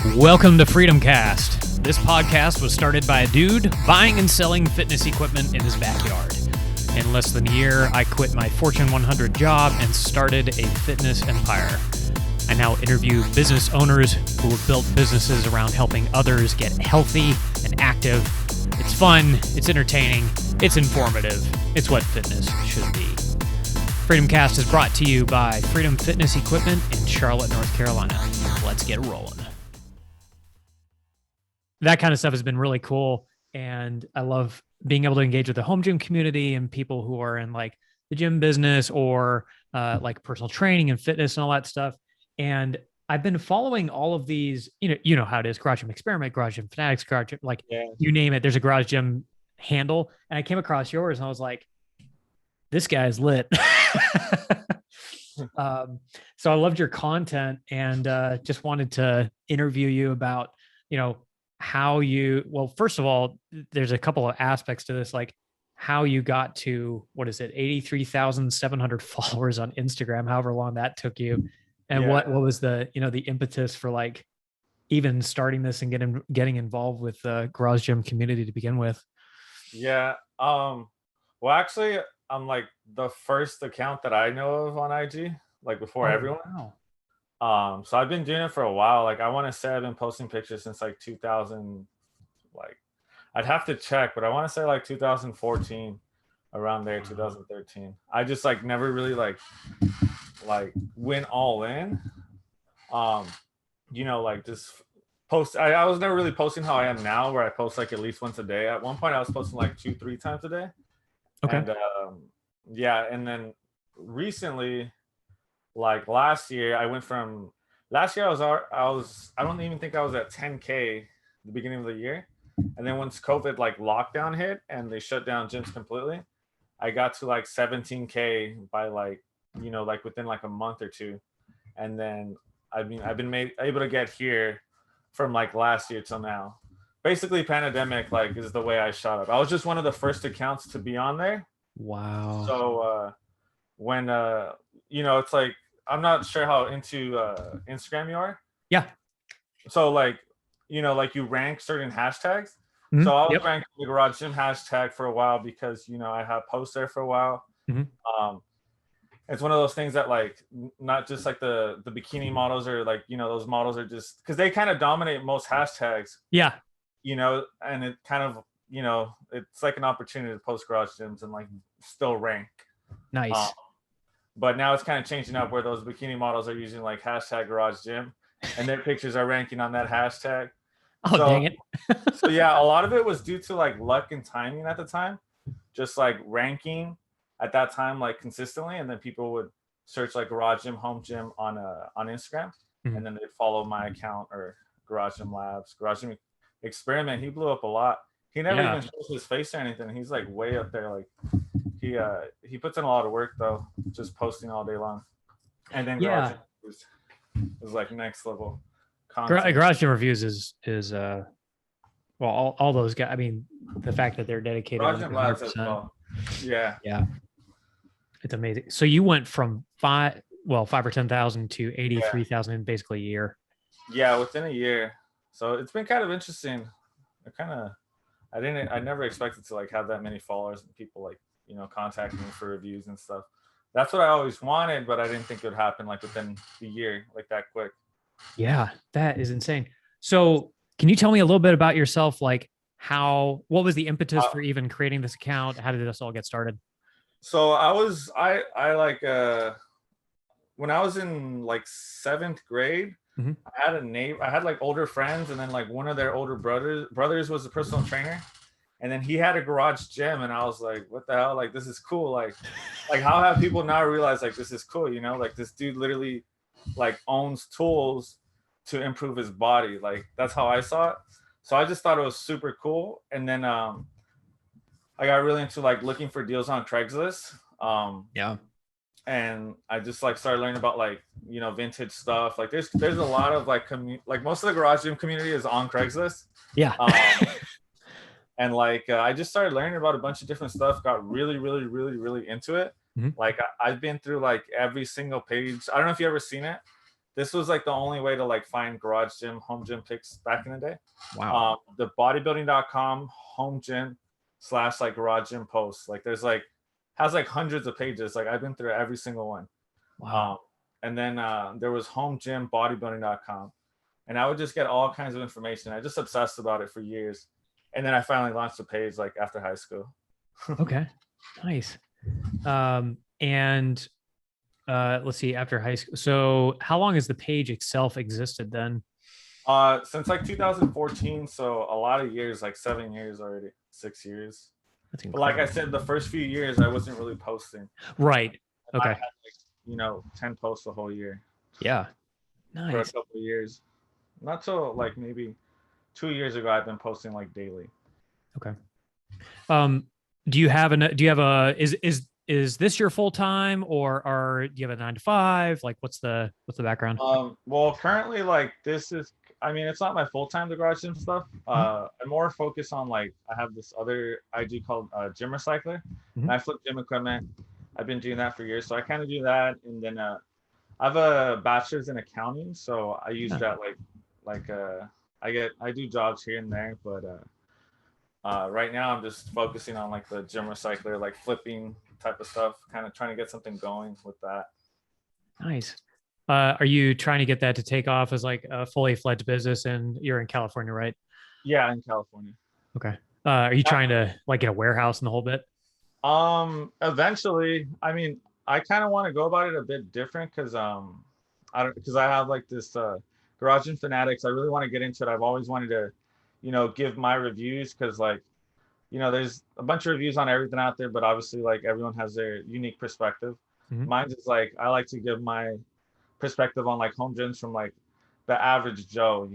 Welcome to FreedomCast. This podcast was started by a dude buying and selling fitness equipment in his backyard. In less than a year, I quit my Fortune 100 job and started a fitness empire. I now interview business owners who have built businesses around helping others get healthy and active. It's fun, it's entertaining, it's informative. It's what fitness should be. FreedomCast is brought to you by Freedom Fitness Equipment in Charlotte, North Carolina. Let's get rolling. That kind of stuff has been really cool. And I love being able to engage with the home gym community and people who are in like the gym business or like personal training and fitness and all that stuff. And I've been following all of these, you know how it is, Garage Gym Experiment, Garage Gym Fanatics, Garage Gym, like you name it, there's a Garage Gym handle. And I came across yours and I was like, this guy's lit. So I loved your content and just wanted to interview you about, how you, well, first of all, there's a couple of aspects to this, like how you got to, 83,700 followers on Instagram, however long that took you. And what was the, the impetus for like even starting this and getting involved with the Garage Gym community to begin with? Yeah. Well, actually, I'm like the first account that I know of on IG, like before everyone. Wow. So I've been doing it for a while. Like I want to say I've been posting pictures since like 2000, like I'd have to check, but I want to say like 2014, around there, 2013. I just like never really like went all in. Like just post. I was never really posting how I am now, where I post like at least once a day. At one point, I was posting like 2-3 times a day. Okay. And and then recently, like last year, I went from last year I don't even think I was at 10K the beginning of the year. And then once COVID like lockdown hit and they shut down gyms completely, I got to like 17K by like within like a month or two. And then I've been able to get here from like last year till now. Basically pandemic like is the way I shot up. I was just one of the first accounts to be on there. Wow. So when it's like I'm not sure how into Instagram you are. Yeah. So like you rank certain hashtags. Mm-hmm. So I was ranking the Garage Gym hashtag for a while because I had posts there for a while. Mm-hmm. It's one of those things that like not just like the bikini models or like those models are just because they kind of dominate most hashtags. Yeah. And it kind of it's like an opportunity to post Garage Gyms and like still rank. Nice. But now it's kind of changing up where those bikini models are using like hashtag Garage Gym and their pictures are ranking on that hashtag. Dang it. So yeah, a lot of it was due to like luck and timing at the time, just like ranking at that time like consistently, and then people would search like Garage Gym, Home Gym on Instagram, and then they'd follow my account or Garage Gym Labs, Garage Gym Experiment. He blew up a lot. He never even shows his face or anything. He's like way up there. Like he puts in a lot of work though, just posting all day long. And then Garage Gym is like next level content. Garage Gym Reviews is all those guys. I mean, the fact that they're dedicated. Garage Gym Labs as well. Yeah. It's amazing. So you went from 5 or 10,000 to 83,000 in basically a year. Yeah, within a year. So it's been kind of interesting. I never expected to like have that many followers and people like, contacting me for reviews and stuff. That's what I always wanted, but I didn't think it would happen like within the year, like that quick. Yeah, that is insane. So can you tell me a little bit about yourself? Like what was the impetus for even creating this account? How did this all get started? So when I was in like 7th grade, I had like older friends, and then like one of their older brothers was a personal trainer, and then he had a garage gym, and I was like, what the hell? Like, this is cool. Like how have people now realized like this is cool? Like this dude literally like owns tools to improve his body. Like that's how I saw it. So I just thought it was super cool. And then I got really into like looking for deals on Craigslist. And I just like started learning about like vintage stuff. Like there's a lot of like like most of the Garage Gym community is on Craigslist. And like I just started learning about a bunch of different stuff. Got really, really, really, really into it. Like I've been through like every single page. I don't know if you ever seen it. this was like the only way to like find garage gym, home gym pics back in the day. Wow. The bodybuilding.com home gym / like garage gym posts. Like there's like has like hundreds of pages. Like I've been through every single one. Wow. And then there was home gym bodybuilding.com. And I would just get all kinds of information. I just obsessed about it for years. And then I finally launched the page like after high school. Okay. Nice. And let's see, after high school. So how long has the page itself existed then? Since like 2014, so a lot of years, like 7 years already, 6 years. That's But like I incredible. said, the first few years I wasn't really posting. Right. I Okay. had like 10 posts a whole year Yeah. for a Nice. couple of years. Not till like maybe 2 years ago I've been posting like daily. Okay. Do you have is this your full time, or do you have a 9 to 5? Like what's the background? Well, currently like this is, I mean, it's not my full time, the garage gym stuff. Mhm. I'm more focused on like I have this other IG called Gym Recycler, and Mhm. I flip gym equipment. I've been doing that for years, so I kind of do that, and then I have a bachelor's in accounting, so I use Yeah. that I do jobs here and there, but right now I'm just focusing on like the gym recycler, like flipping type of stuff, kind of trying to get something going with that. Nice. Are you trying to get that to take off as like a fully fledged business, and you're in California, right? Yeah, in California. Okay. Are you trying to like get a warehouse and the whole bit? Eventually, I mean, I kind of want to go about it a bit different because I have like this garage and fanatics. I really want to get into it. I've always wanted to, give my reviews because like, there's a bunch of reviews on everything out there, but obviously like everyone has their unique perspective. Mhm. Mine's is like I like to give my perspective on like home gyms from like the average Joe.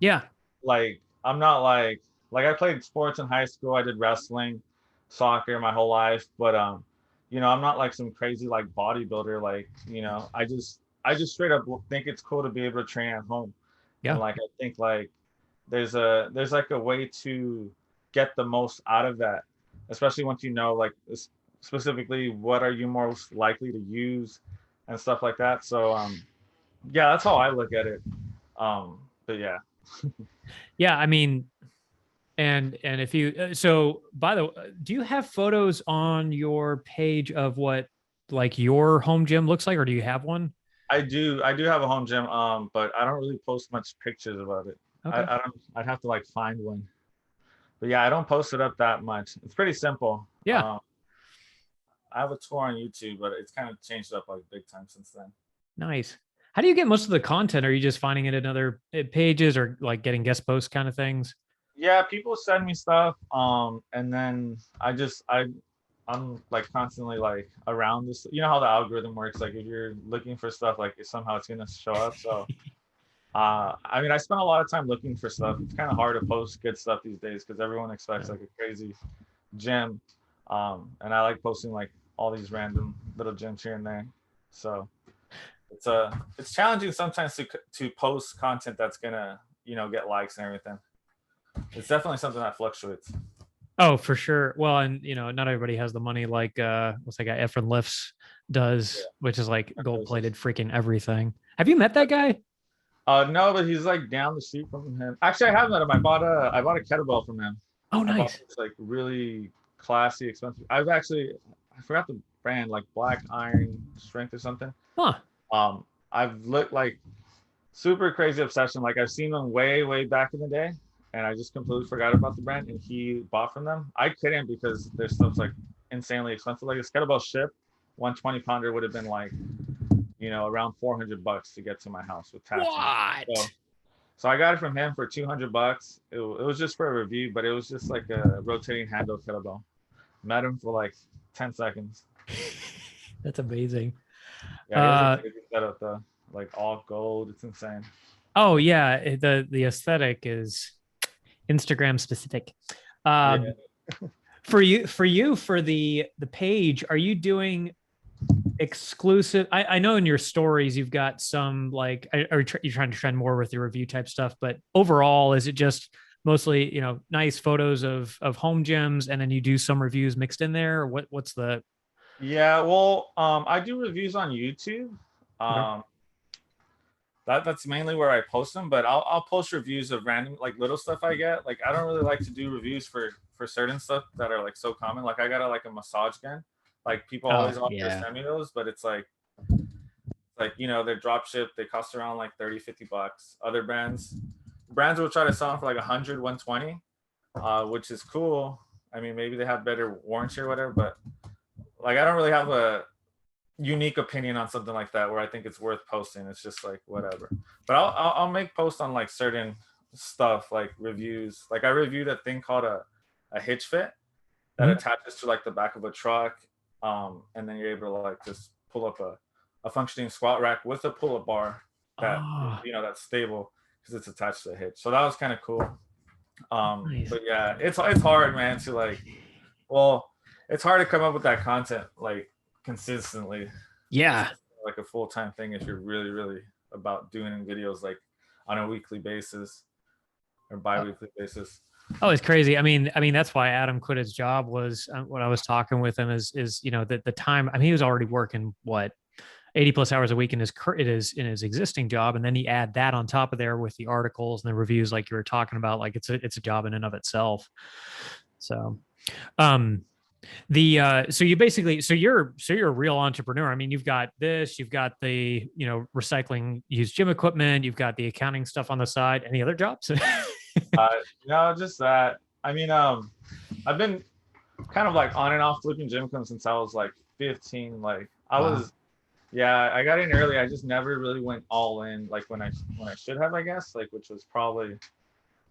Yeah. Like I'm not like I played sports in high school. I did wrestling, soccer my whole life, but I'm not like some crazy like bodybuilder. Like I just straight up think it's cool to be able to train at home, and Yeah. like I think like there's like a way to get the most out of that, especially once like specifically what are you most likely to use and stuff like that. So yeah, that's how I look at it. But yeah. Yeah. I mean, and if you so by the way, do you have photos on your page of what like your home gym looks like, or do you have one? I do have a home gym, but I don't really post much pictures about it. I, Okay. I don't I'd have to like find one. But yeah, I don't post it up that much. It's pretty simple. Yeah. I have a tour on YouTube, but it's kind of changed up like big time since then. Nice. How do you get most of the content? Are you just finding it in other pages, or like getting guest posts kind of things? Yeah, people send me stuff, and then I'm like constantly like around this. You know how the algorithm works. Like if you're looking for stuff, like somehow it's gonna show up. So I mean, I spent a lot of time looking for stuff. It's kind of hard to post good stuff these days because everyone expects Yeah. like a crazy gym. And I like posting like all these random little gyms here and there. So it's challenging sometimes to post content that's gonna get likes and everything. It's definitely something that fluctuates. Oh, for sure. Well, and not everybody has the money like what's that guy Efren Lifts does, which is like gold plated freaking everything. Have you met that guy? No, but he's like down the street from him. Actually, I have met him. I bought a kettlebell from him. Oh, I bought nice. this like really classy, expensive. I forgot the brand, like Black Iron Strength or something. Huh. I've looked like super crazy obsession. Like I've seen them way, way back in the day, and I just completely forgot about the brand. And he bought from them. I couldn't because their stuff's like insanely expensive. Like a kettlebell ship, 120 pounder would have been like, around $400 to get to my house with taxes. What? So I got it from him for $200. It was just for a review, but it was just like a rotating handle kettlebell. Met him for like 10 seconds. That's amazing. Yeah, he has a crazy setup though, like all gold. It's insane. Oh yeah, the aesthetic is Instagram specific. Yeah. For the page, are you doing exclusive? I know in your stories you've got some like, you're trying to trend more with the review type stuff, but overall, is it just mostly nice photos of home gyms, and then you do some reviews mixed in there? Or what's the? Yeah, well, I do reviews on YouTube. Okay. that's mainly where I post them. But I'll post reviews of random like little stuff I get. Like I don't really like to do reviews for certain stuff that are like so common. Like I got a massage gun. Like people Oh, always offer to yeah. send me those, but it's like they're drop shipped. They cost around like 30-50 bucks. Other brands will try to sell them for like 100, 120, which is cool. I mean, maybe they have better warranty or whatever, but like I don't really have a unique opinion on something like that where I think it's worth posting. It's just like whatever. But I'll make posts on like certain stuff, like reviews. Like I reviewed a thing called a hitch fit that attaches to like the back of a truck, and then you're able to like just pull up a functioning squat rack with a pull-up bar that that's stable because it's attached to a hitch. So that was kind of cool. Nice. But yeah, it's hard, man, to like, well, it's hard to come up with that content like consistently. Yeah. Like a full-time thing if you're really, really about doing videos like on a weekly basis or bi-weekly basis. Oh, it's crazy. I mean, that's why Adam quit his job was when I was talking with him is the time. I mean, he was already working 80 plus hours a week in his existing job. And then he add that on top of there with the articles and the reviews, like you were talking about, like it's a job in and of itself. So, so you basically, you're a real entrepreneur. I mean, you've got the, recycling used gym equipment, you've got the accounting stuff on the side. Any other jobs? No, just that. I mean, I've been kind of like on and off flipping gym equipment since I was like 15. Like I was, I got in early. I just never really went all in like when I should have, I guess, like which was probably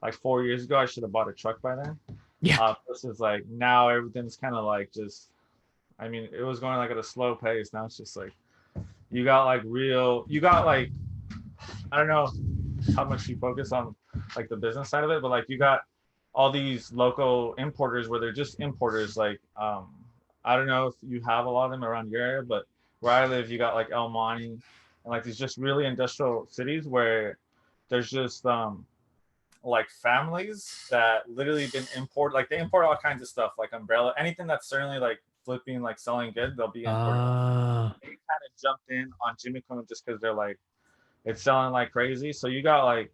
like 4 years ago. I should have bought a truck by then. Yeah. This is like now everything's kind of like just, I mean, it was going like at a slow pace. Now it's just like you got like I don't know how much you focus on like the business side of it, but like you got all these local importers where they're just importers. Like I don't know if you have a lot of them around your area, but where I live, you got like El Monte and like these just really industrial cities where there's just like families that literally been import, like they import all kinds of stuff like umbrella, anything that's certainly like flipping, like selling good, they'll be importing. They kind of jumped in on gym equipment just because they're like it's selling like crazy. So you got like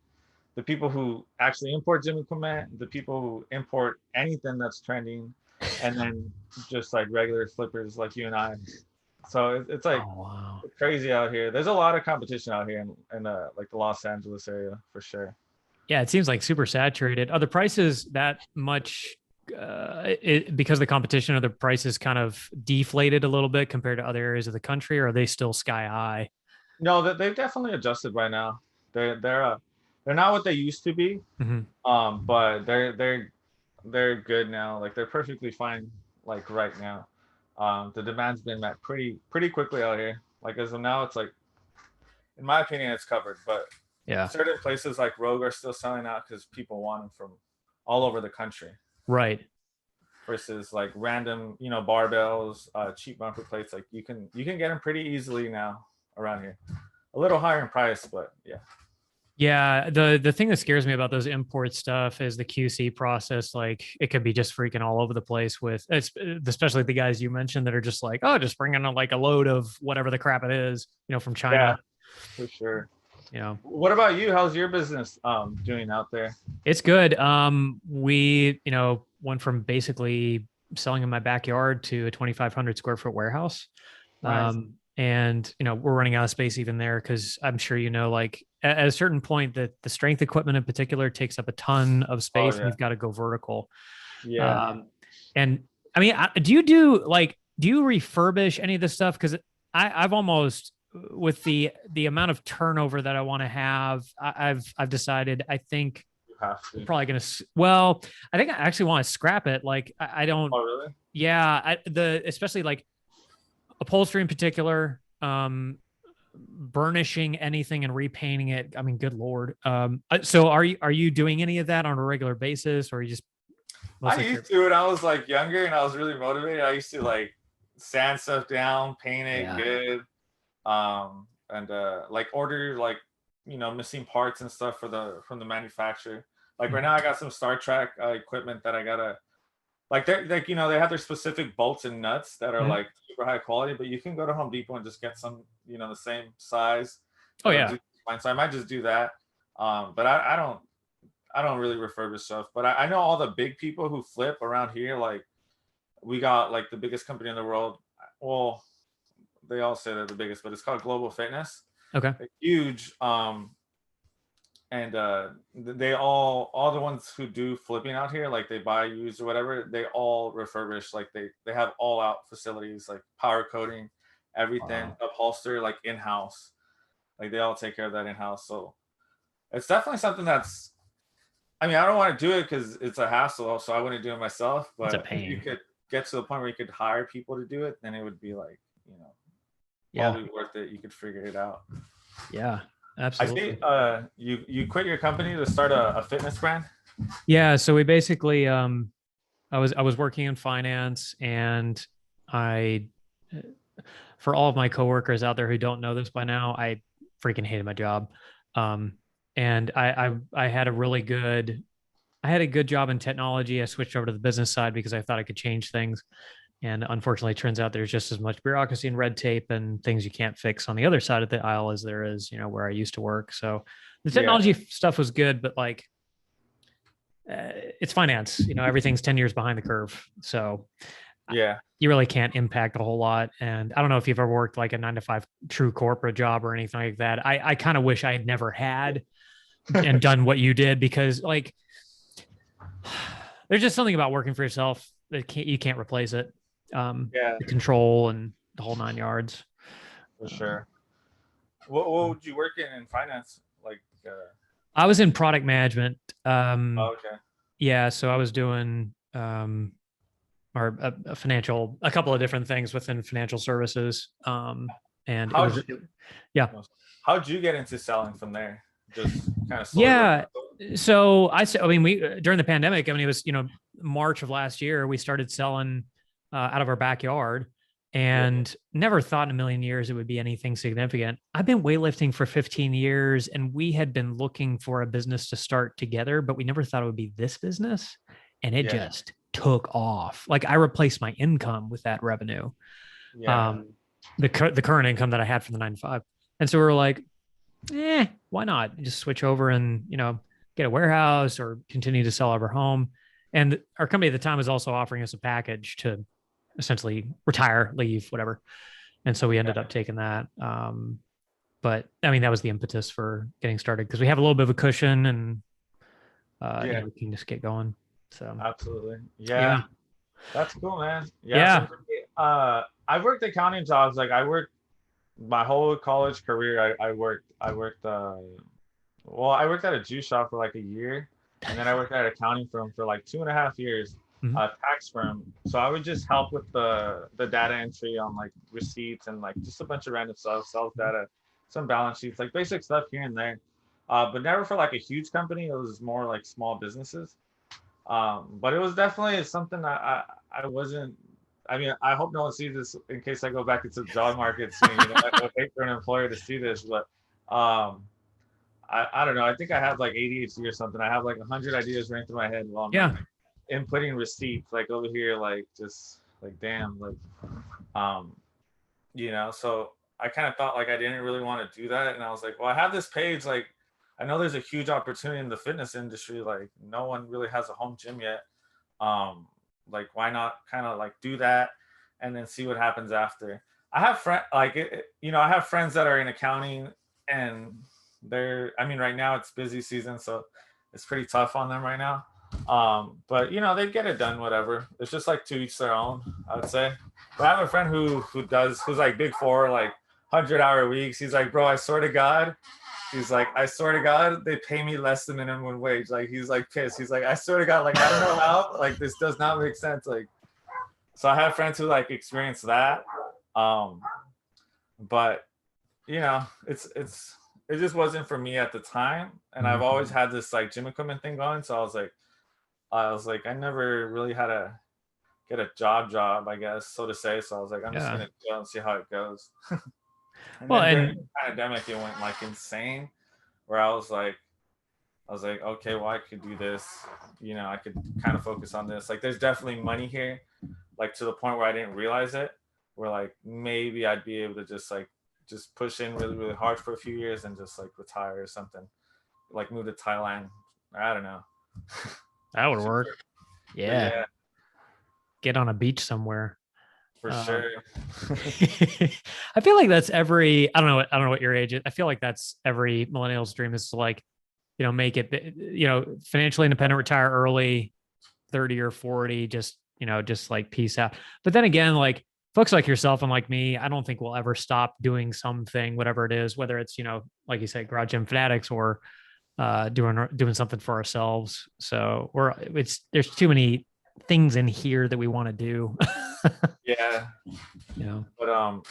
the people who actually import gym equipment, the people who import anything that's trending, and then just like regular flippers like you and I. So it's like it's crazy out here. There's a lot of competition out here in like the Los Angeles area for sure. Yeah, it seems like super saturated. Are the prices that much because of the competition? Are the prices kind of deflated a little bit compared to other areas of the country, or are they still sky high? No, they've definitely adjusted by now. They're not what they used to be. But they're good now. Like they're perfectly fine. Like right now, the demand's been met pretty quickly out here. Like as of now, it's like, in my opinion, it's covered. But yeah, certain places like Rogue are still selling out because people want them from all over the country. Right. Versus like random, barbells, cheap bumper plates. Like you can get them pretty easily now around here. A little higher in price, but yeah. Yeah, the thing that scares me about those import stuff is the QC process. Like it could be just freaking all over the place with, especially the guys you mentioned that are just like, oh, just bringing like a load of whatever the crap it is, from China. Yeah, for sure. What about you? How's your business doing out there? It's good. We went from basically selling in my backyard to a 2,500 square foot warehouse. Nice. And we're running out of space even there because I'm sure like at a certain point that the strength equipment in particular takes up a ton of space. And you've got to go vertical. Yeah. And I mean, do you refurbish any of this stuff? Because I've almost, with the amount of turnover that I want to have, I've decided I think you have to. I'm probably gonna. I think I actually want to scrap it. Like I don't. Oh really? Yeah, especially like upholstery in particular, burnishing anything and repainting it. I mean, good Lord. So are you doing any of that on a regular basis, or are you just? I used to when I was like younger and I was really motivated. I used to like sand stuff down, paint it good, and like order like missing parts and stuff from the manufacturer. Like right now, I got some Star Trek equipment that I gotta. Like they have their specific bolts and nuts that are like super high quality, but you can go to Home Depot and just get some, the same size. Oh yeah. mine. So I might just do that. But I don't really refurbish stuff. But I know all the big people who flip around here. Like we got like the biggest company in the world. Well, they all say they're the biggest, but it's called Global Fitness. Okay. They're huge. And they all the ones who do flipping out here, like they buy used or whatever, they all refurbish. Like they have all out facilities, like power coating, everything, upholster, like in house. Like they all take care of that in house. So it's definitely something that's. I mean, I don't want to do it because it's a hassle, so I wouldn't do it myself. It's a But if pain. you could get to the point where you could hire people to do it, then it would be like, Yeah. probably worth it. You could figure it out. Yeah. I Absolutely. see. You quit your company to start a fitness brand. Yeah. So we basically, I was working in finance, and I, for all of my coworkers out there who don't know this by now, I freaking hated my job. Um, and I had a really good, I had a good job in technology. I switched over to the business side because I thought I could change things. And unfortunately, it turns out there's just as much bureaucracy and red tape and things you can't fix on the other side of the aisle as there is, where I used to work. So the Yeah. technology stuff was good, but like, it's finance, everything's 10 years behind the curve. So Yeah. you really can't impact a whole lot. And I don't know if you've ever worked like a 9 to 5 true corporate job or anything like that. I kind of wish I had never had and done what you did, because like there's just something about working for yourself that you can't replace it. Yeah, The control and the whole 9 yards. for sure. What would you work in finance? Like, I was in product management. oh, okay. Yeah, so I was doing or a couple of different things within financial services. And it was, How'd yeah. how'd you get into selling from there? Just kind of slowly Yeah. working. So I mean, we during the pandemic, I mean, it was March of last year, we started selling out of our backyard, and never thought in a million years it would be anything significant. I've been weightlifting for 15 years, and we had been looking for a business to start together, but we never thought it would be this business, and it Yeah. just took off. Like I replaced my income with that revenue, Yeah. the current income that I had from the 9 to 5, and so we were like, why not just switch over and, get a warehouse or continue to sell out of our home. And our company at the time was also offering us a package to essentially retire, leave, whatever. And so we ended up taking that. But I mean, that was the impetus for getting started because we have a little bit of a cushion, and we can just get going. So Absolutely. Yeah. That's cool, man. Yeah. Yeah. So for me, I worked accounting jobs. Like I worked my whole college career. I worked. Well, I worked at a juice shop for like a year, and then I worked at an accounting firm for like 2.5 years, Mhm. a tax firm. So I would just help with the data entry on like receipts and like just a bunch of random stuff, sales data, some balance sheets, like basic stuff here and there. But never for like a huge company. It was more like small businesses. But it was definitely something I wasn't. I mean, I hope no one sees this in case I go back into the job market soon. I would hate for an employer to see this, but I don't know. I think I have like ADHD or something. I have like 100 ideas running through my head while I'm like, inputting receipts, like over here, like just like damn, like So I kind of thought like I didn't really want to do that, and I was like, well, I have this page. Like, I know there's a huge opportunity in the fitness industry. Like, no one really has a home gym yet. Like, why not kind of like do that, and then see what happens after. I have I have friends that are in accounting, and I mean, right now it's busy season, so it's pretty tough on them right now. But they get it done, whatever. It's just like to each their own, I would say. But I have a friend who's like Big Four, like 100-hour weeks. He's like, bro, I swear to God, he's like, I swear to God, they pay me less than minimum wage. Like, he's like pissed. He's like, I swear to God, like, I don't know how, like, this does not make sense. Like, so I have friends who like experience that. But it just wasn't for me at the time. And I've always had this like gym equipment thing going. So I was like, I never really had to get a job, I guess, so to say. So I was like, I'm just gonna go and see how it goes. And then during the pandemic, it went like insane, where I was like, okay, well, I could do this. I could kind of focus on this. Like, there's definitely money here, like to the point where I didn't realize it. Where like maybe I'd be able to just like just push in really, really hard for a few years and just like retire or something. Like move to Thailand. I don't know. That would work. But Yeah. yeah, Get on a beach somewhere. for sure. I feel like that's every, I don't know what your age is. I feel like that's every millennial's dream is to like, make it, financially independent, retire early, 30 or 40, just like peace out. But then again, like folks like yourself and like me, I don't think we'll ever stop doing something, whatever it is, whether it's, like you said, Garage Gym Fanatics or doing something for ourselves. So there's too many things in here that we want to do. Yeah. But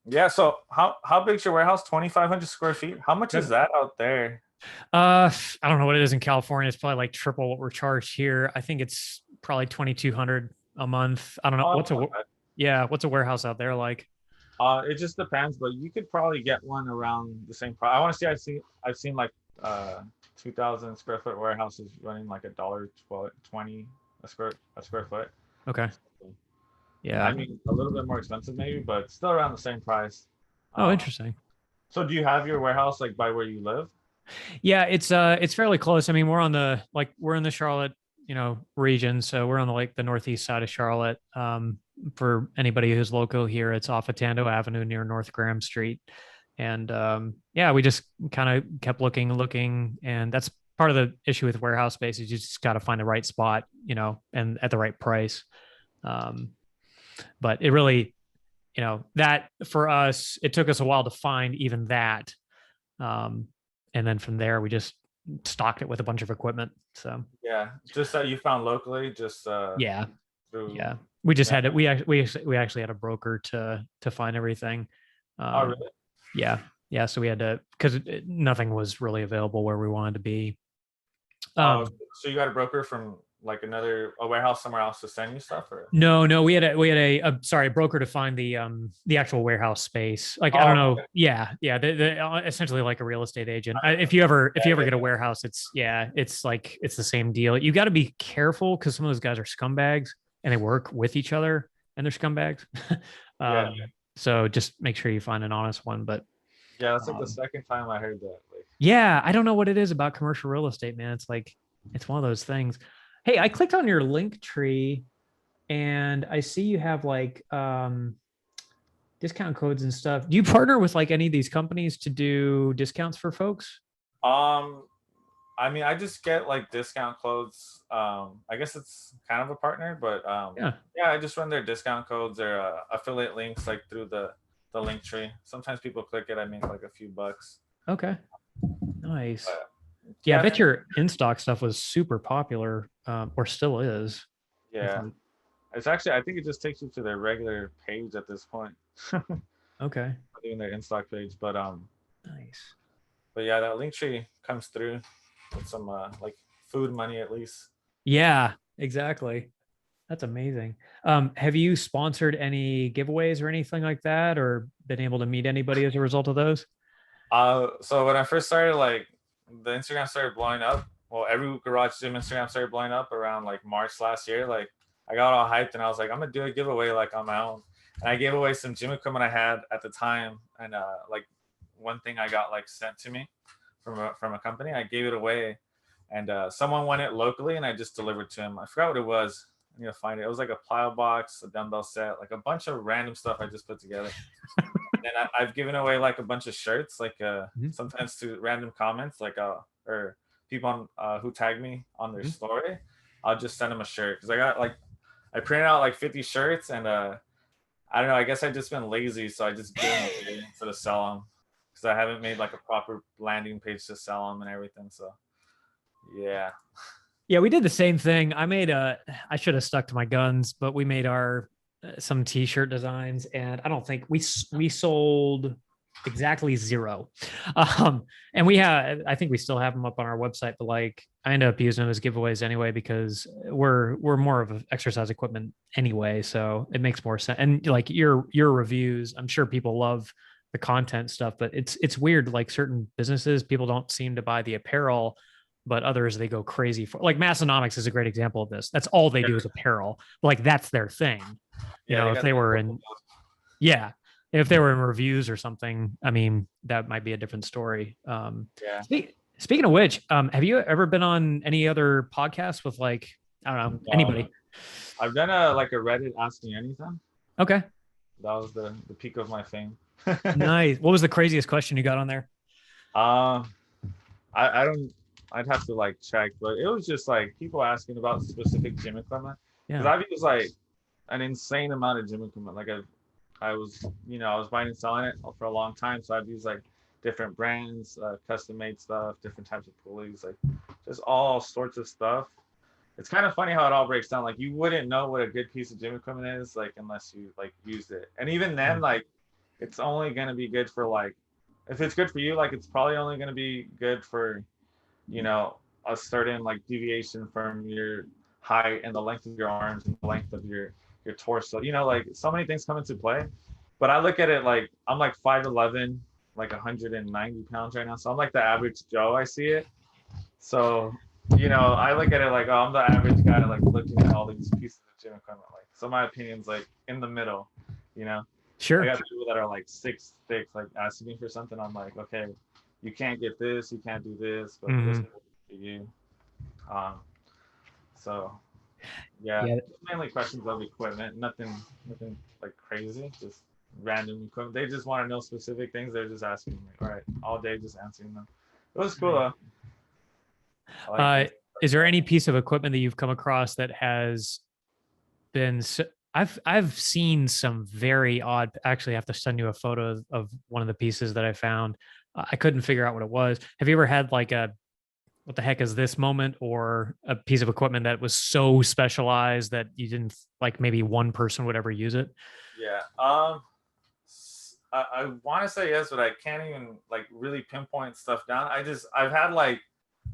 yeah. So how big's your warehouse? 2,500 square feet. How much is that out there? I don't know what it is in California. It's probably like triple what we're charged here. I think it's probably 2,200 a month. I don't know. What's a warehouse out there like? It just depends, but you could probably get one around the same price. I want to see. I've seen like 2,000 square foot warehouses running like $1.20 a square foot. Okay. Yeah. I mean, a little bit more expensive maybe, but still around the same price. Oh, interesting. So do you have your warehouse like by where you live? Yeah, it's fairly close. I mean, we're in the Charlotte, region. So we're on the northeast side of Charlotte. For anybody who's local here, it's off of Tando Avenue near North Graham Street. And we just kind of kept looking, and that's part of the issue with warehouse space is you just got to find the right spot, and at the right price. But it really, that for us, it took us a while to find even that. And then from there, we just stocked it with a bunch of equipment. So yeah, just that you found locally, just yeah. We just had it. We actually had a broker to find everything. Oh really? Yeah. So we had to, because nothing was really available where we wanted to be. So you got a broker from like a warehouse somewhere else to send you stuff, or? No, we had a broker to find the actual warehouse space. Like, I don't know. Okay. Yeah. The essentially like a real estate agent. If you ever get a warehouse, it's the same deal. You got to be careful because some of those guys are scumbags and they work with each other and they're scumbags. So just make sure you find an honest one. But yeah, that's like the second time I heard that. Yeah, I don't know what it is about commercial real estate, man. It's like, it's one of those things. Hey, I clicked on your link tree and I see you have like discount codes and stuff. Do you partner with like any of these companies to do discounts for folks? I mean, I just get like discount codes. I guess it's kind of a partner, but I just run their discount codes or affiliate links like through the link tree. Sometimes people click it, I make like a few bucks. Okay. Nice. I bet your in-stock stuff was super popular, or still is. Yeah. It's actually, I think it just takes you to their regular page at this point. Okay. Not even their in-stock page, but nice. But yeah, that link tree comes through with some like food money at least. Yeah, exactly. That's amazing. Have you sponsored any giveaways or anything like that, or been able to meet anybody as a result of those? So when I first started, like the Instagram started blowing up. Well, every garage gym Instagram started blowing up around like March last year. Like I got all hyped and I was like, I'm gonna do a giveaway like on my own. And I gave away some gym equipment I had at the time. And like one thing I got like sent to me from a company, I gave it away. And someone won it locally and I just delivered to him. I forgot what it was. I need to find it. It was like a plyo box, a dumbbell set, like a bunch of random stuff I just put together. And I've given away like a bunch of shirts, like sometimes to random comments, like or people on who tag me on their story. I'll just send them a shirt because I printed out like 50 shirts and I don't know. I guess I've just been lazy, so I just give them away instead of sell them because I haven't made like a proper landing page to sell them and everything. So yeah. Yeah, we did the same thing. I should have stuck to my guns, but we made some t-shirt designs and I don't think we sold exactly 0. And I think we still have them up on our website, but like I end up using them as giveaways anyway, because we're more of exercise equipment anyway. So it makes more sense. And like your reviews, I'm sure people love the content stuff, but it's weird. Like certain businesses, people don't seem to buy the apparel, but others they go crazy for. Like Massonomics is a great example of this. That's all they do is apparel. Like that's their thing. You know, if they were in, If they were in reviews or something, I mean, that might be a different story. Yeah. Speaking of which, have you ever been on any other podcasts with like, I don't know, No, anybody? I've done a Reddit Ask Me Anything. Okay. That was the peak of my fame. Nice. What was the craziest question you got on there? Um, I don't. I'd have to like check, but it was just like people asking about specific gym equipment because Yeah. I've used like an insane amount of gym equipment. Like I was, I was buying and selling it for a long time, so I've used like different brands, custom made stuff, different types of pulleys, like just all sorts of stuff. It's kind of funny how it all breaks down. Like you wouldn't know what a good piece of gym equipment is, like unless you like used it. And even then, like it's only gonna be good for like if it's good for you, like it's probably only gonna be good for, you know, a certain like deviation from your height and the length of your arms and the length of your torso. Like so many things come into play. But I look at it like I'm like 5'11", like 190 pounds right now. So I'm like the average Joe. I see it. So, I look at it like, oh, I'm the average guy, like looking at all these pieces of gym equipment. Like, so my opinion's like in the middle, you know. I Sure. got people that are like 6'6", like asking me for something. I'm like, okay, you can't get this, you can't do this, but this Mhm. will for you. Um, so yeah, Yeah. just mainly questions of equipment, nothing like crazy, just random equipment. They just want to know specific things. They're just asking me, all right, all day just answering them. It was cool though. I like Uh, things like is there that. any piece of equipment that you've come across that has been? I've seen some very odd. Actually, I have to send you a photo of one of the pieces that I found. I couldn't figure out what it was. Have you ever had like a what the heck is this moment or a piece of equipment that was so specialized that you didn't like maybe one person would ever use it? Yeah. I want to say yes, but I can't even like really pinpoint stuff down. I've had like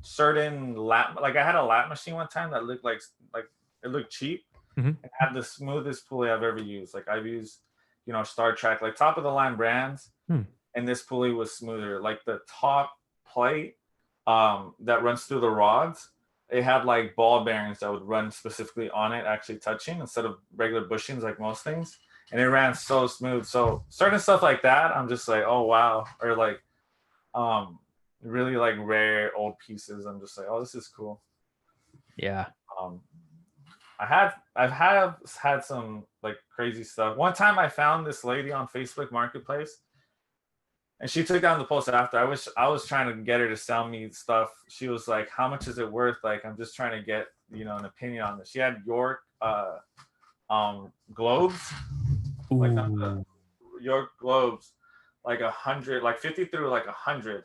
certain like I had a lap machine one time that looked like it looked cheap Mhm. and had the smoothest pulley I've ever used. Like I've used, Star Trek, like top of the line brands, Hmm. and this pulley was smoother. Like the top plate that runs through the rods, it had like ball bearings that would run specifically on it, actually touching instead of regular bushings like most things. And it ran so smooth. So certain stuff like that, I'm just like, oh wow. Or like um really like rare old pieces. I'm just like, oh, this is cool. Yeah. Um I've had some like crazy stuff. One time I found this lady on Facebook Marketplace and she took down the post after. I was trying to get her to sell me stuff. She was like, "How much is it worth?" Like, I'm just trying to get an opinion on this. She had York globes, like Ooh. York globes, like 100, like 50 through like 100.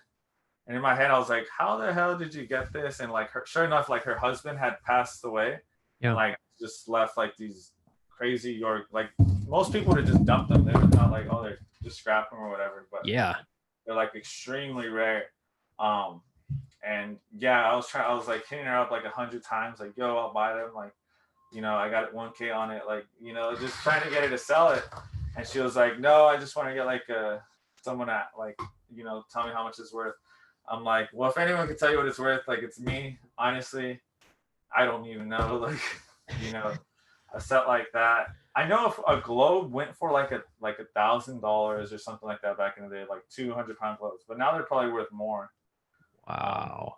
And in my head, I was like, "How the hell did you get this?" And like, sure enough, like her husband had passed away, and Yeah. like just left like these crazy York. Like most people would have just dumped them. They're not like, oh, they're just scrap them or whatever. But Yeah. they're like extremely rare. Um, and yeah, I was like hitting her up like 100 times, like, yo, I'll buy them. Like, I got 1K on it. Like, just trying to get her to sell it. And she was like, no, I just want to get like someone at like, tell me how much it's worth. I'm like, well, if anyone can tell you what it's worth, like it's me. Honestly, I don't even know. Like, you know, a set like that. I know if a globe went for like $1,000 or something like that back in the day, like 200-pound globes, but now they're probably worth more. Wow.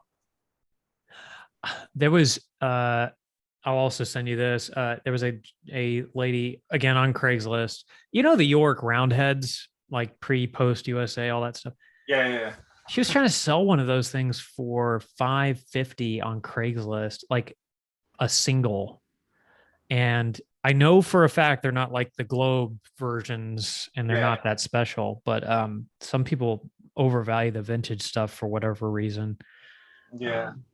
There was I'll also send you this. There was a lady again on Craigslist. You know the York Roundheads, like pre-post USA, all that stuff. Yeah, yeah, yeah. She was trying to sell one of those things for 550 on Craigslist, like a single. And I know for a fact they're not like the Globe versions and they're Yeah, not that special, but some people overvalue the vintage stuff for whatever reason. yeah. Um,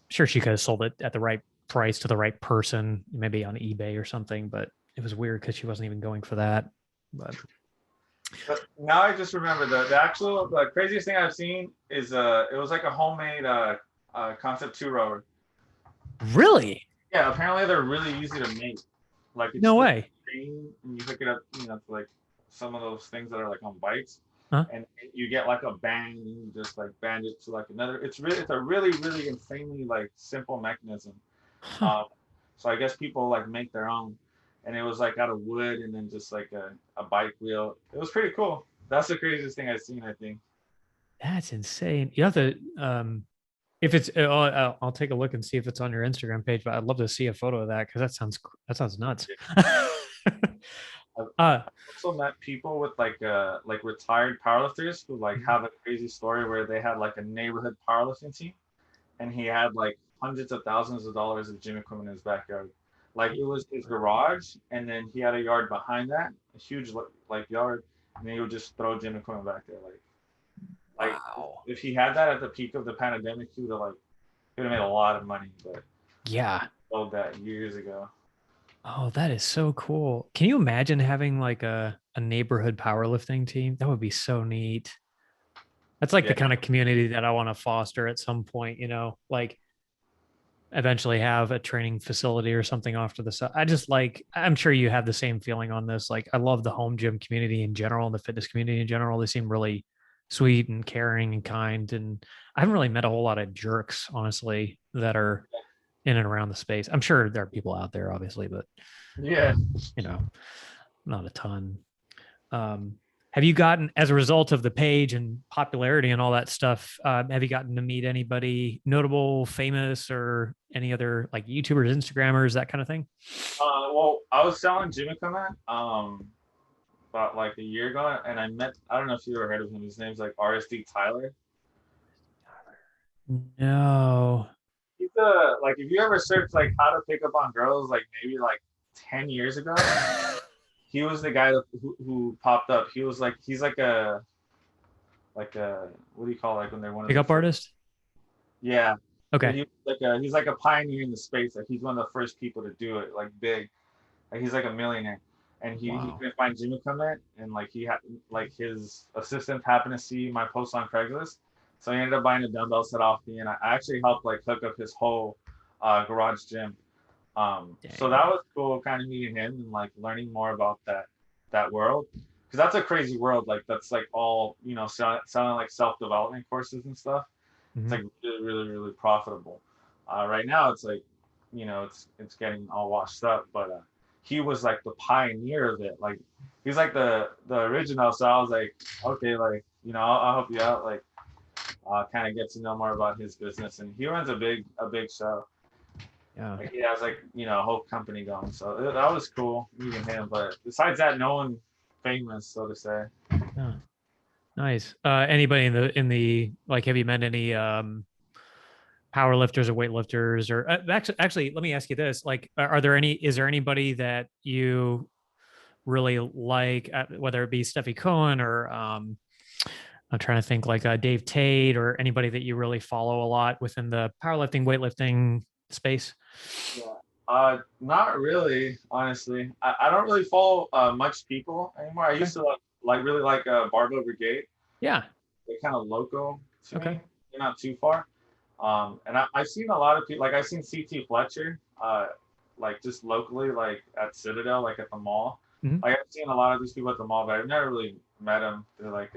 sure she could have sold it at the right price to the right person, maybe on eBay or something, but it was weird because she wasn't even going for that. But But now I just remember the craziest thing I've seen is it was like a homemade concept two rower. really? Yeah, apparently they're really easy to make. Like it's No just a way. chain and you hook it up, to like some of those things that are like on bikes, Huh? and you get like a band and you just like band it to like another. It's a really insanely like simple mechanism. Huh. Um, so I guess people like make their own, and it was like out of wood and then just like a bike wheel. It was pretty cool. That's the craziest thing I've seen, I think. That's insane. You have to, if it's, I'll take a look and see if it's on your Instagram page. But I'd love to see a photo of that because that sounds nuts. I've uh, also met people with like retired powerlifters who like have a crazy story where they had like a neighborhood powerlifting team, and he had like hundreds of thousands of dollars of gym equipment in his backyard. Like it was his garage, and then he had a yard behind that, a huge like yard, and then he would just throw gym equipment back there. Like wow. if he had that at the peak of the pandemic, he would have made a lot of money, but Yeah. sold that years ago. Oh, that is so cool. Can you imagine having like a neighborhood powerlifting team? That would be so neat. That's like the Yeah, kind of community that I want to foster at some point, like eventually have a training facility or something off to the side. I'm sure you have the same feeling on this. Like, I love the home gym community in general and the fitness community in general. They seem really sweet and caring and kind. And I haven't really met a whole lot of jerks, honestly, that are in and around the space. I'm sure there are people out there, obviously, but, yeah. you know, not a ton. Um, have you gotten, as a result of the page and popularity and all that stuff, have you gotten to meet anybody notable, famous, or any other like YouTubers, Instagrammers, that kind of thing? Well, I was selling gym equipment about like a year ago, and I don't know if you ever heard of him. His name's like RSD Tyler. No. He's like if you ever search like how to pick up on girls, like maybe like 10 years ago, he was the guy who popped up. He's like a what do you call it, like when they're one of the Pickup first, artist? yeah. Okay. He's like a pioneer in the space. Like he's one of the first people to do it, like big. Like he's like a millionaire, and he Wow. couldn't find gym equipment, and like he had like his assistant happened to see my post on Craigslist, so he ended up buying a dumbbell set off me, and I actually helped like hook up his whole garage gym. So Dang. that was cool, kind of meeting him and like learning more about that world, because that's a crazy world. Like that's like all selling like self development courses and stuff. It's Mhm. like really really really profitable. Right now it's like it's getting all washed up, but he was like the pioneer of it. Like he's like the original. So I was like, okay, like I'll help you out. Like kind of get to know more about his business, and he runs a big show. Yeah. Like he has like a whole company going. So that was cool meeting him. But besides that, no one famous, so to say. Yeah. Nice. Anybody in the like, have you met any power lifters or weightlifters or actually, let me ask you this. Like, is there anybody that you really like, whether it be Steffi Cohen or I'm trying to think like Dave Tate or anybody that you really follow a lot within the powerlifting, weightlifting space? Yeah. Not really, honestly. I don't really follow much people anymore. I Okay. used to like really like Barbell Brigade. Yeah. They're kind of local to Okay. me. They're not too far. And I've seen a lot of people. Like I've seen CT Fletcher, like just locally, like at Citadel, like at the mall. Mhm. Like I've seen a lot of these people at the mall, but I've never really met them through like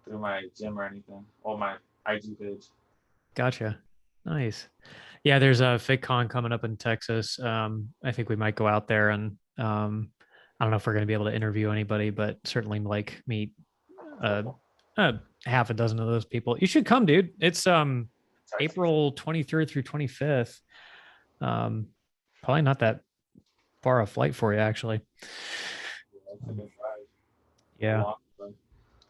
through my gym or anything, or my IG page. Gotcha. Nice. Yeah, there's a FitCon coming up in Texas. I think we might go out there and I don't know if we're going to be able to interview anybody, but certainly like meet uh, uh half a dozen of those people. You should come, dude. It's Texas. April 23rd through 25th. Um, Probably not that far a flight for you, actually. Yeah, that's a good drive. A Yeah. long drive.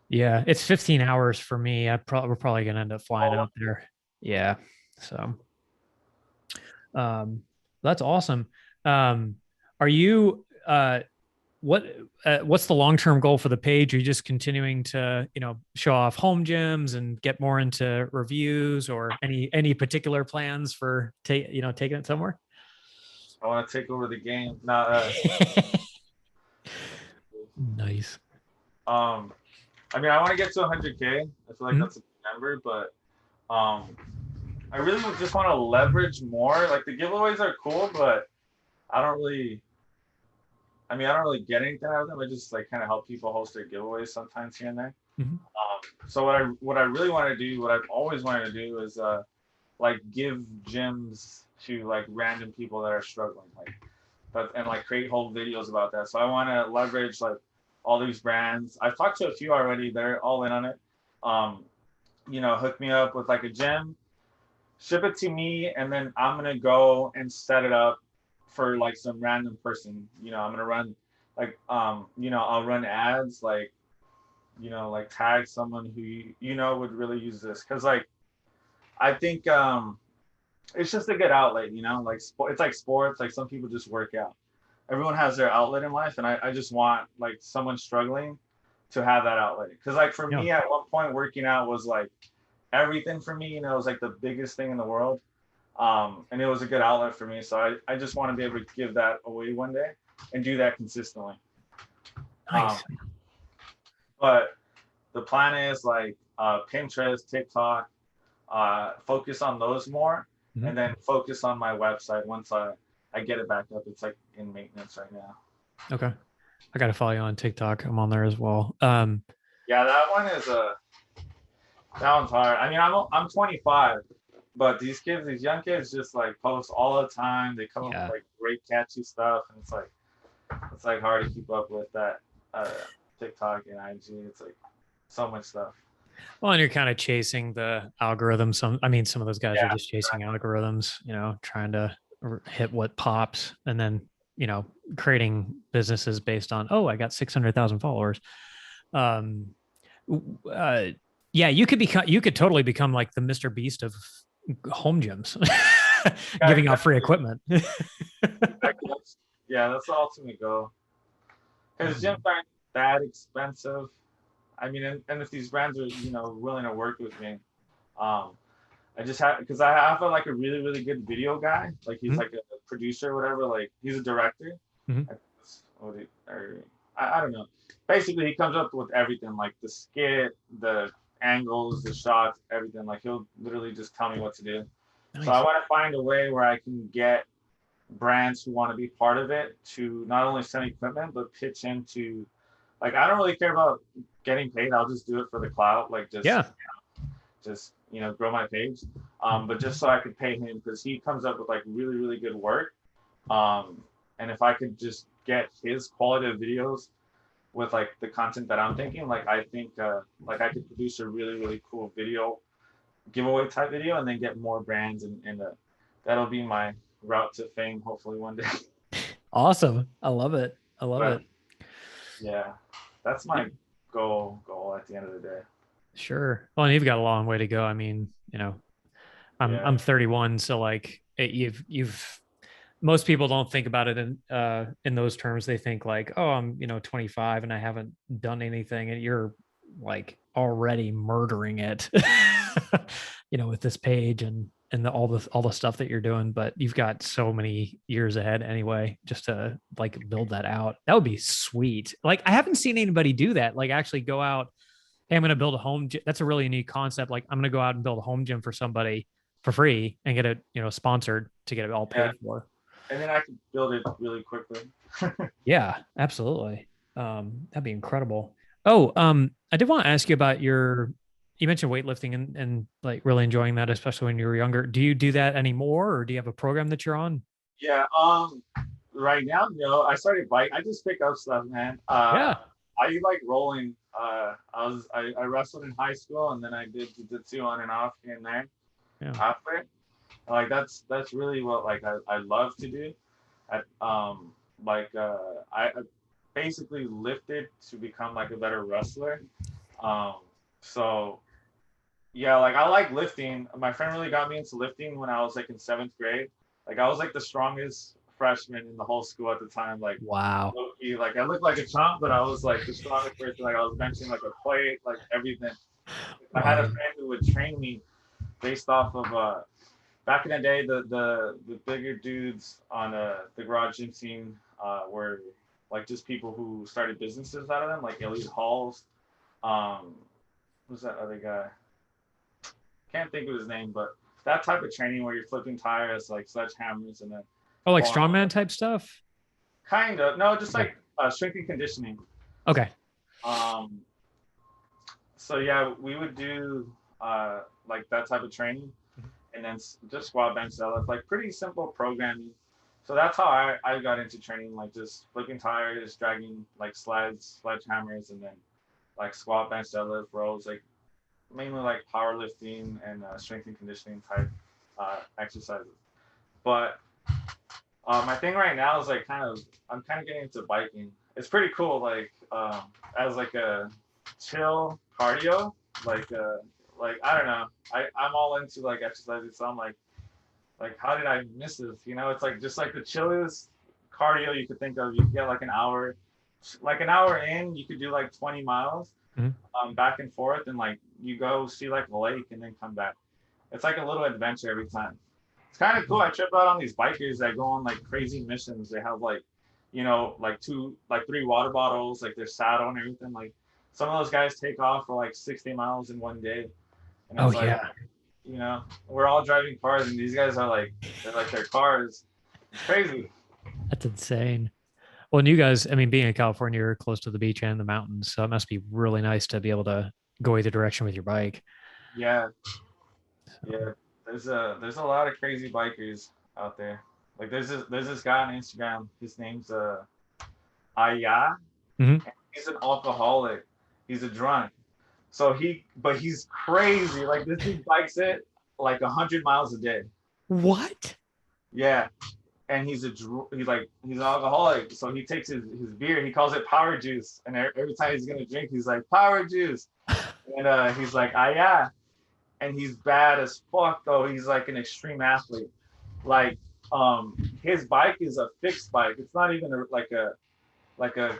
Yeah, it's 15 hours for me. We're probably gonna end up flying Oh, out there. Yeah. So that's awesome. Um, are you what what's the long-term goal for the page? Are you just continuing to, show off home gyms and get more into reviews, or any particular plans for taking it somewhere? I want to take over the game. Not Nice. um, I mean, I want to get to 100K. I feel like Mhm. that's a good number, but um, I really just want to leverage more. Like the giveaways are cool, but I don't really. I don't really get anything out of them. I just like kind of help people host their giveaways sometimes here and there. Mhm. So what I really want to do, what I've always wanted to do, is like give gyms to like random people that are struggling. Like but and like create whole videos about that. So I want to leverage like all these brands. I've talked to a few already. They're all in on it. Hook me up with like a gym, ship it to me, and then I'm gonna go and set it up for like some random person. I'm gonna run like I'll run ads like like tag someone who would really use this, because like I think it's just a good outlet, like it's like sports, like some people just work out. Everyone has their outlet in life, and I just want like someone struggling to have that outlet, because like for me at one point working out was like everything for me, it was like the biggest thing in the world, and it was a good outlet for me, so I just want to be able to give that away one day and do that consistently. Nice. But the plan is like Pinterest, TikTok, focus on those more, and then focus on my website once I get it back up. It's like in maintenance right now. Okay. I got to follow you on TikTok. I'm on there as well. Yeah, that one's hard. I mean, I'm 25, but these young kids just like post all the time. They come up with like great catchy stuff, and it's like hard to keep up with that TikTok and IG. It's like so much stuff. Well, and you're kind of chasing the algorithm. Some of those guys are just chasing algorithms, trying to hit what pops, and then, creating businesses based on, oh, I got 600,000 followers. You could totally become like the Mr. Beast of home gyms, giving out free equipment. Yeah, that's the ultimate goal. Because gyms aren't that expensive. I mean, and if these brands are, willing to work with me, I just have, because I have like a really, really good video guy. Like he's like a producer or whatever. Like he's a director. I don't know. Basically, he comes up with everything, like the skit, the angles, the shots, everything. Like he'll literally just tell me what to do. Nice. So I want to find a way where I can get brands who want to be part of it to not only send equipment, but pitch into, like, I don't really care about getting paid. I'll just do it for the clout. Like just grow my page. But just so I could pay him, because he comes up with like really, really good work. And if I could just get his quality of videos with like the content that I'm thinking, like I think like I could produce a really, really cool video, giveaway type video, and then get more brands, and that'll be my route to fame, hopefully one day. Awesome. I love it. Yeah, that's my goal at the end of the day. Sure. Well, and you've got a long way to go. I mean, I'm 31, so like you've most people don't think about it in those terms. They think like, oh, I'm 25 and I haven't done anything, and you're like already murdering it, with this page and all the stuff that you're doing. But you've got so many years ahead anyway, just to like build that out. That would be sweet. Like I haven't seen anybody do that. Like actually go out, hey, I'm going to build a home gym. That's a really unique concept. Like I'm going to go out and build a home gym for somebody for free and get it, sponsored to get it all paid for. And then I could build it really quickly. Yeah, absolutely. That'd be incredible. Oh, I did want to ask you about you mentioned weightlifting and like really enjoying that, especially when you were younger. Do you do that anymore, or do you have a program that you're on? Yeah. Right now, no. I started bike. I just pick up stuff, man. I like rolling. I wrestled in high school, and then I did jiu-jitsu on and off here and there. Yeah. After. Like that's really what like I love to do. I basically lifted to become like a better wrestler. So yeah, like I like lifting. My friend really got me into lifting when I was like in 7th grade. Like I was like the strongest freshman in the whole school at the time. Like wow. Low-key, like I looked like a chump, but I was like the strongest person. Like I was benching like a plate, like everything. I had a friend who would train me based off of back in the day, the bigger dudes on the garage gym scene were like just people who started businesses out of them, like Elite Halls. Who's that other guy? Can't think of his name, but that type of training where you're flipping tires like sledgehammers and then. Oh, like strongman type stuff? Kind of. No, just like strength and conditioning. Okay. So yeah, we would do like that type of training. And then just squat, bench, deadlift, like pretty simple programming So that's how I got into training, like just flipping tires, dragging like sledgehammers, and then like squat, bench, deadlift, rows, like mainly like powerlifting and strength and conditioning type exercises. But my thing right now is like I'm kind of getting into biking. It's pretty cool, like as like a chill cardio, like like I don't know, I'm all into like exercises, so I'm like how did I miss this? You know, it's like just like the chillest cardio you could think of. You could get like an hour in, you could do like 20 miles back and forth, and like you go see like a lake and then come back. It's like a little adventure every time. It's kind of cool. I trip out on these bikers that go on like crazy missions. They have like, you know, like three water bottles, like their saddle and everything. Like some of those guys take off for like 60 miles in one day, and Oh it's like, yeah, you know, we're all driving cars, and these guys are like, they're like their cars. It's crazy. that's insane. Well, and you guys, I mean, being in California, you're close to the beach and the mountains, so it must be really nice to be able to go either direction with your bike. Yeah, So, yeah. There's a lot of crazy bikers out there. Like there's this guy on Instagram. His name's Aya. mhm. He's an alcoholic. He's a drunk. So but he's crazy. Like this dude bikes it like 100 miles a day. What? Yeah, and he's an alcoholic. So he takes his beer. He calls it power juice. And every time he's gonna drink, he's like power juice. And he's like, ah yeah. And he's bad as fuck though. He's like an extreme athlete. Like his bike is a fixed bike. It's not even like a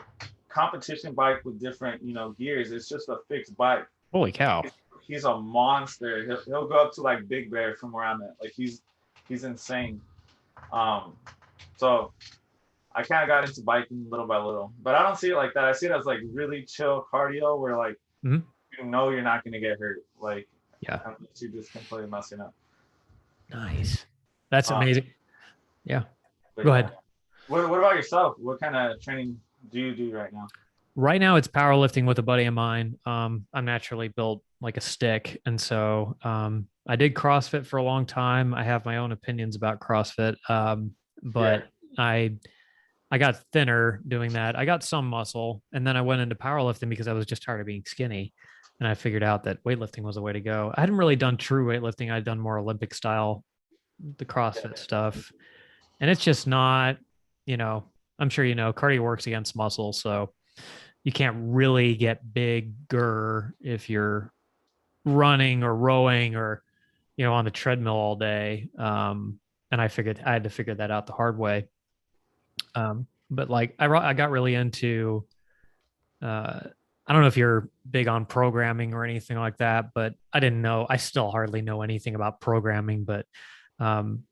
competition bike with different, you know, gears. It's just a fixed bike. Holy cow! He's a monster. He'll go up to like Big Bear from where I'm at. Like he's insane. Um, so I kind of got into biking little by little, but I don't see it like that. I see it as like really chill cardio where like Mhm. you know you're not gonna get hurt. Like Yeah, unless you're just completely messing up. nice. That's Um, amazing. Yeah, but go yeah. ahead. What about yourself? What kind of training do you do right now? Right now, it's powerlifting with a buddy of mine. I'm naturally built like a stick, and so I did CrossFit for a long time. I have my own opinions about CrossFit, Yeah. but I got thinner doing that. I got some muscle, and then I went into powerlifting because I was just tired of being skinny, and I figured out that weightlifting was the way to go. I hadn't really done true weightlifting. I'd done more Olympic style, the CrossFit stuff, and it's just not, you know. I'm sure you know cardio works against muscle, so you can't really get bigger if you're running or rowing or on the treadmill all day. And I figured I had to figure that out the hard way. But like I got really into uh, I don't know if you're big on programming or anything like that, but I didn't know. I still hardly know anything about programming, but I'm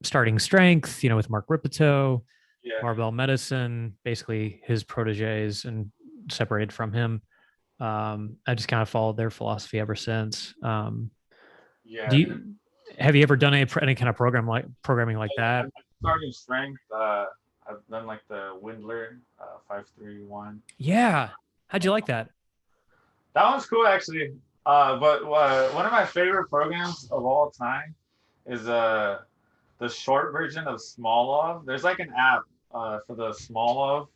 starting strength, with Mark Ripito, Yeah. barbell medicine, basically his proteges and separated from him. I just kind of followed their philosophy ever since. Do Yeah. you have you ever done any kind of programming like that? I'm starting strength. I've done like the Windler 531. Yeah. How'd you like that? That one's cool actually. But one of my favorite programs of all time is the short version of Smolov. There's like an app for the Smolov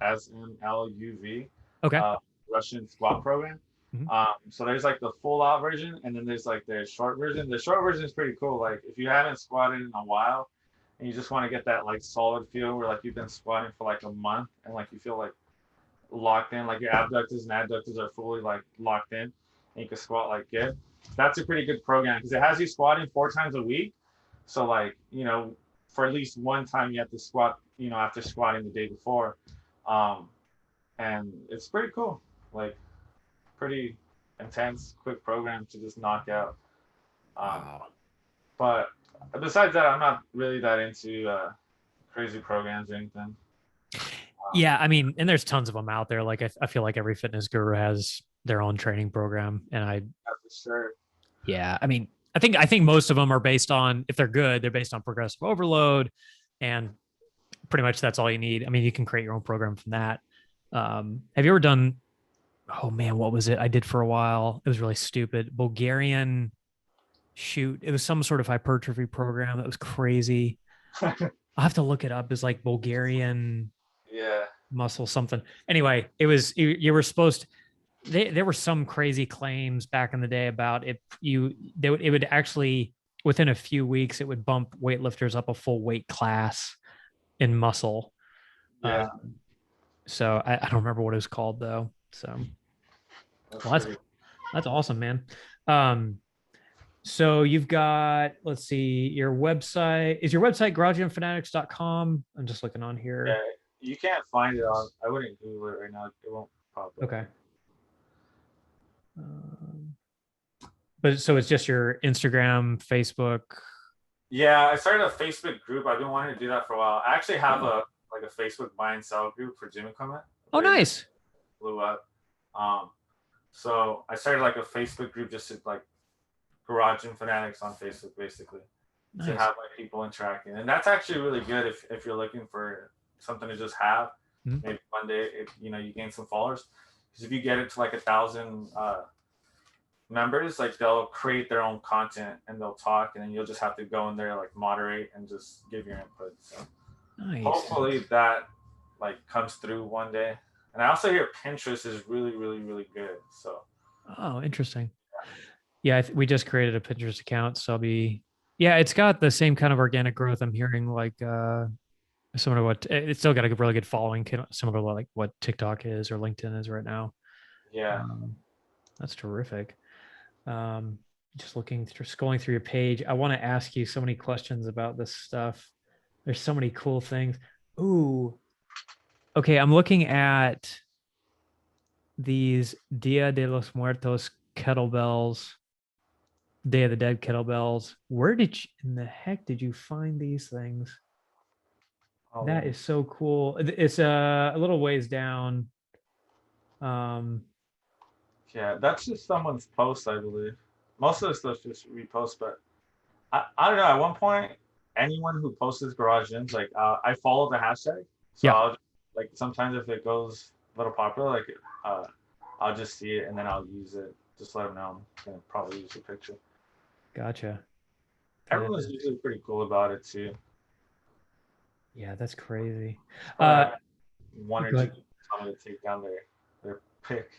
SMLUV Okay. Russian squat program. Mhm. So there's like the full out version, and then there's like the short version. The short version is pretty cool. Like if you haven't squatted in a while, and you just want to get that like solid feel where like you've been squatting for like a month, and like you feel like locked in, like your abductors and adductors are fully like locked in, and you can squat like good. That's a pretty good program because it has you squatting 4 times a week. So like for at least one time you have to squat, after squatting the day before, and it's pretty cool. Like pretty intense, quick program to just knock out. Wow. But besides that, I'm not really that into crazy programs or anything. Yeah, I mean, and there's tons of them out there. Like I feel like every fitness guru has their own training program, and For sure. yeah, I mean, I think most of them are based on, if they're good, they're based on progressive overload, and pretty much that's all you need. I mean, you can create your own program from that. Have you ever done? Oh man, what was it? I did for a while. It was really stupid. Bulgarian shoot. It was some sort of hypertrophy program that was crazy. I'll have to look it up. It's like Bulgarian Yeah. muscle something. Anyway, it was you were supposed to, there were some crazy claims back in the day about it. It would actually within a few weeks it would bump weightlifters up a full weight class in muscle. Yeah. So I don't remember what it was called though. So well, that's awesome, man. Um, so you've got, let's see, your website. Is your website garageandfanatics.com? I'm just looking on here. Yeah. You can't find it on. I wouldn't Google it right now. It won't pop up. Okay. But so it's just your Instagram, Facebook. Yeah, I started a Facebook group. I've been wanting to do that for a while. I actually have a Facebook buy and sell group for gym equipment. Oh, nice. Blew up. So I started like a Facebook group just to like Garage and Fanatics on Facebook, basically, to have like people interacting, and that's actually really good if you're looking for something to just have. Maybe one day, you gain some followers, because if you get it to like 1,000 members, like they'll create their own content and they'll talk, and then you'll just have to go in there like moderate and just give your input. So hopefully that like comes through one day. And I also hear Pinterest is really, really, really good. So interesting. Yeah, we just created a Pinterest account, so it's got the same kind of organic growth I'm hearing, like similar to what it's still got a really good following, similar to like what TikTok is or LinkedIn is right now. Yeah, that's terrific. Just scrolling through your page, I want to ask you so many questions about this stuff. There's so many cool things. Ooh, okay, I'm looking at these Dia de los Muertos kettlebells. Day of the Dead kettlebells. Where in the heck did you find these things? That is so cool. It's a little ways down. Yeah, that's just someone's post, I believe. Most of the stuff just repost, but I don't know. At one point, anyone who posts garage gyms, like I follow the hashtag, so I'll like sometimes if it goes a little popular, like I'll just see it and then I'll use it. Just let them know I'm gonna probably use a picture. Gotcha. Everyone's usually pretty cool about it too. Yeah, that's crazy. One or two people tell me to take down their pick.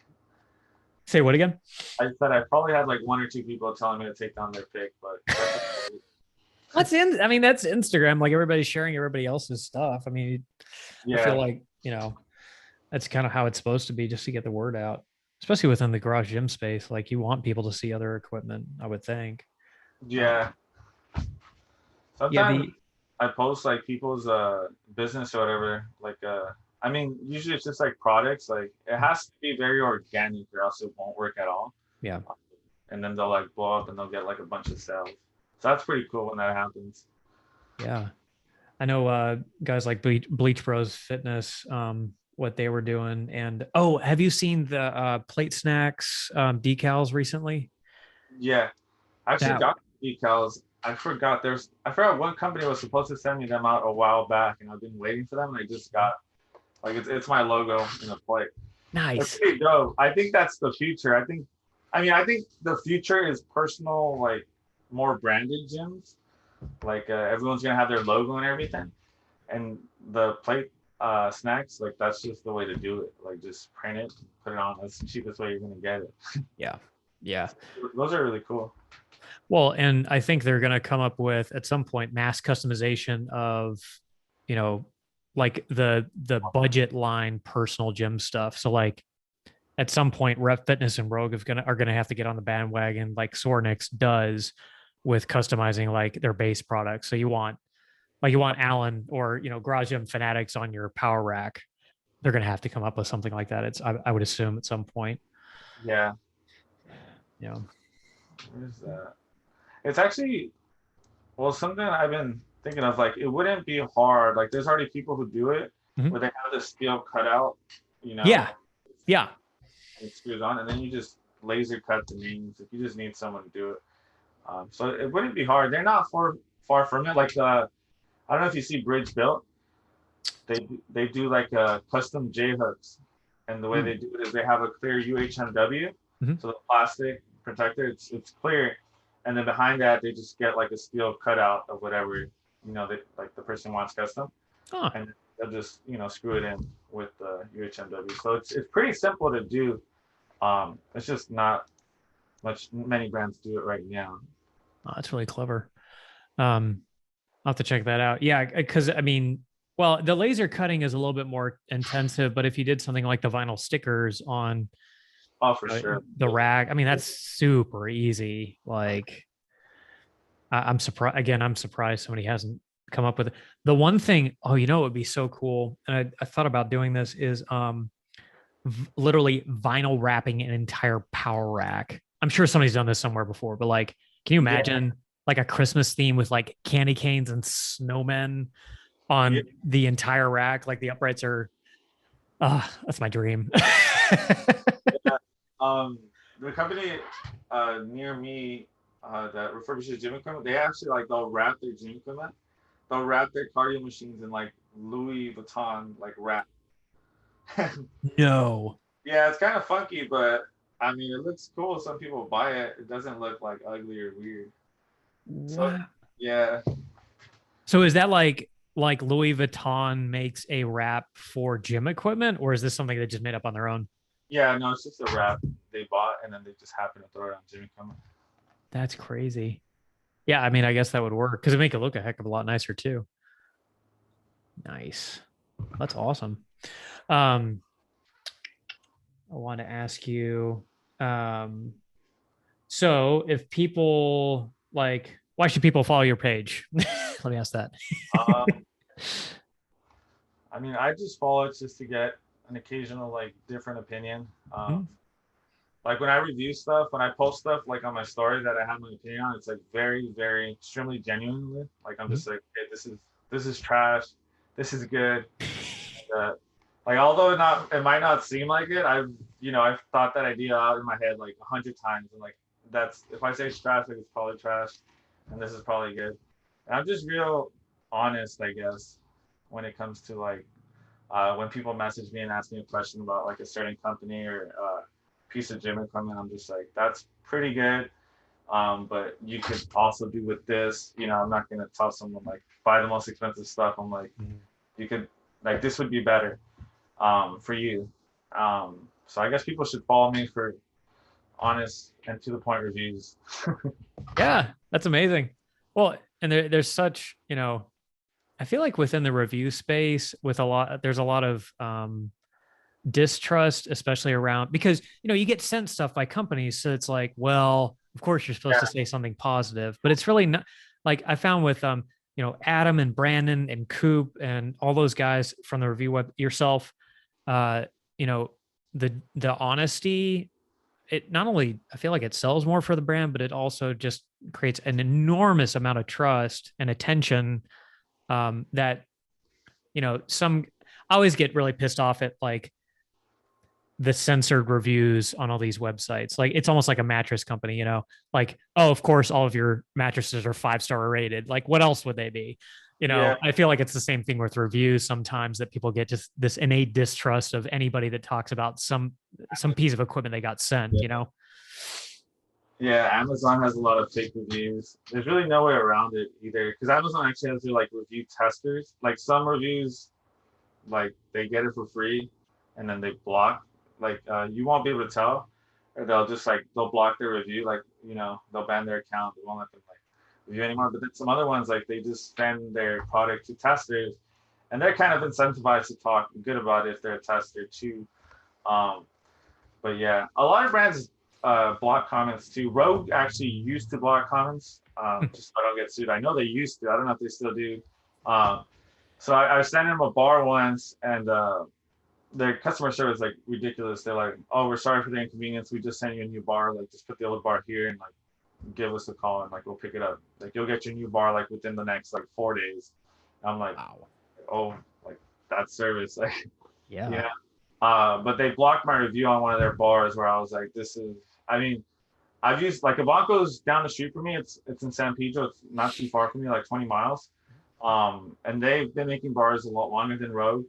Say what again? I said I probably had like one or two people telling me to take down their pick, but that's Instagram. Like everybody's sharing everybody else's stuff. I mean, I feel like, that's kind of how it's supposed to be, just to get the word out, especially within the garage gym space. Like you want people to see other equipment, I would think. Yeah. Sometimes I post like people's business or whatever. Like I mean, usually it's just like products. Like it has to be very organic, or else it won't work at all. Yeah. And then they'll like blow up and they'll get like a bunch of sales. So that's pretty cool when that happens. Yeah. I know guys like Bleach Bros Fitness, what they were doing. And have you seen the Plate Snacks decals recently? Yeah. I actually got decals. I forgot what company was supposed to send me them out a while back, and I've been waiting for them, and I just got like it's my logo in a plate. Nice. It's pretty dope. I think that's the future. I think the future is personal, like more branded gyms. Like everyone's gonna have their logo and everything, and the plate snacks, like that's just the way to do it. Like just print it, put it on. That's the cheapest way you're gonna get it. Yeah. Those are really cool. Well, and I think they're going to come up with at some point mass customization of, like the budget line personal gym stuff. So like at some point, Rep Fitness and Rogue are gonna have to get on the bandwagon, like Sornix does with customizing like their base products. So you want Allen or Garage Gym Fanatics on your power rack. They're gonna have to come up with something like that. I would assume at some point. Yeah. Where's that? It's actually something I've been thinking of. Like it wouldn't be hard. Like there's already people who do it where they have the steel cutout, Yeah. It screws on, and then you just laser cut the names if you just need someone to do it. So it wouldn't be hard. They're not far from it. Like I don't know if you see Bridge Built. They do like custom J hooks, and the way they do it is they have a clear UHMW, so the plastic protector it's clear, and then behind that they just get like a steel cutout of whatever they like the person wants custom, Huh. and they'll just screw it in with the UHMW. So it's pretty simple to do. It's just not many brands do it right now. Oh, that's really clever. I'll have to check that out. Yeah, because I mean, well, the laser cutting is a little bit more intensive, but if you did something like the vinyl stickers on Oh, for sure. the rack, I mean, that's super easy. Like, I'm surprised. Again, I'm surprised somebody hasn't come up with it. The one thing. Oh, you know, it would be so cool, and I thought about doing this is literally vinyl wrapping an entire power rack. I'm sure somebody's done this somewhere before, but like, can you imagine like a Christmas theme with like candy canes and snowmen on the entire rack? Like the uprights are, that's my dream. The company near me that refurbishes gym equipment, they actually like they'll wrap their gym equipment, they'll wrap their cardio machines in like Louis Vuitton like wrap. No. Yeah, it's kind of funky, but I mean, it looks cool. Some people buy it. It doesn't look like ugly or weird. So, What? yeah. So is that like Louis Vuitton makes a wrap for gym equipment, or is this something they just made up on their own? Yeah, no, it's just a wrap they bought, and then they just happen to throw it on gym equipment. That's crazy. Yeah, I mean, I guess that would work because it make it look a heck of a lot nicer too. Nice. That's awesome. Um, I want to ask you, um, so if people like, why should people follow your page? Let me ask that. Um, I mean, I just follow it just to get an occasional like different opinion. Like when I review stuff, when I post stuff like on my story that I have my opinion on, it's like very, very extremely genuinely. Like I'm just like, hey, this is trash, this is good. Like although it might not seem like it, I've thought that idea out in my head like 100 times, and like that's if I say it's trash, like it's probably trash, and this is probably good. And I'm just real honest, I guess, when it comes to like when people message me and ask me a question about like a certain company or piece of gym equipment, I'm just like, that's pretty good. But you could also do with this. I'm not gonna tell someone like buy the most expensive stuff. I'm like, you could like this would be better for you. So I guess people should follow me for honest and to the point reviews. Yeah, that's amazing. Well, and there's such, I feel like within the review space there's a lot of distrust, especially around because you get sent stuff by companies, so it's like, well, of course you're supposed to say something positive, but it's really not. Like I found with Adam and Brandon and Coop and all those guys from the review web, yourself, uh you know the honesty, it not only I feel like it sells more for the brand, but it also just creates an enormous amount of trust and attention, that some I always get really pissed off at like the censored reviews on all these websites. Like it's almost like a mattress company, like, oh, of course, all of your mattresses are 5-star rated. Like, what else would they be? Yeah. I feel like it's the same thing with reviews sometimes, that people get just this innate distrust of anybody that talks about some piece of equipment they got sent, Yeah, Amazon has a lot of fake reviews. There's really no way around it either, because Amazon actually has their like review testers. Like some reviews, like they get it for free, and then they block. Like you won't be able to tell, or they'll block their review. Like they'll ban their account. They won't let them like review anymore. But then some other ones like they just send their product to testers, and they're kind of incentivized to talk good about it if they're a tester too. Um, but yeah, a lot of brands block comments too. Rogue actually used to block comments, just so I don't get sued. I know they used to. I don't know if they still do. So I sent them a bar once, and their customer service like ridiculous. They're like, "Oh, we're sorry for the inconvenience. We just sent you a new bar. Like, just put the old bar here and like give us a call and like we'll pick it up. Like, you'll get your new bar like within the next like 4 days." I'm like, wow. "Oh, like that service, like, Yeah. yeah." But they blocked my review on one of their bars where I was like, "This is." I mean, I've used like Ivanko's down the street from me. It's in San Pedro. It's not too far from me, like 20 miles. And they've been making bars a lot longer than Rogue.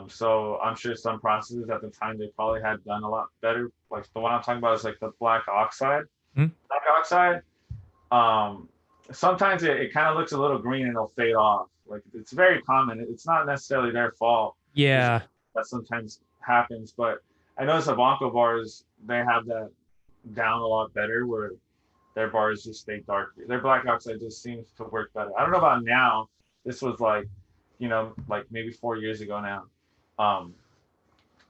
So I'm sure some processes at the time they probably had done a lot better. Like the one I'm talking about is like the black oxide. Hmm. Black oxide. sometimes it kind of looks a little green and it'll fade off. Like it's very common. It's not necessarily their fault. It's Yeah. that sometimes happens. But I notice the Blanco bars, they have that down a lot better where their bars just stay dark. Their black oxide just seems to work better. I don't know about now. This was like, like maybe 4 years ago now. Um,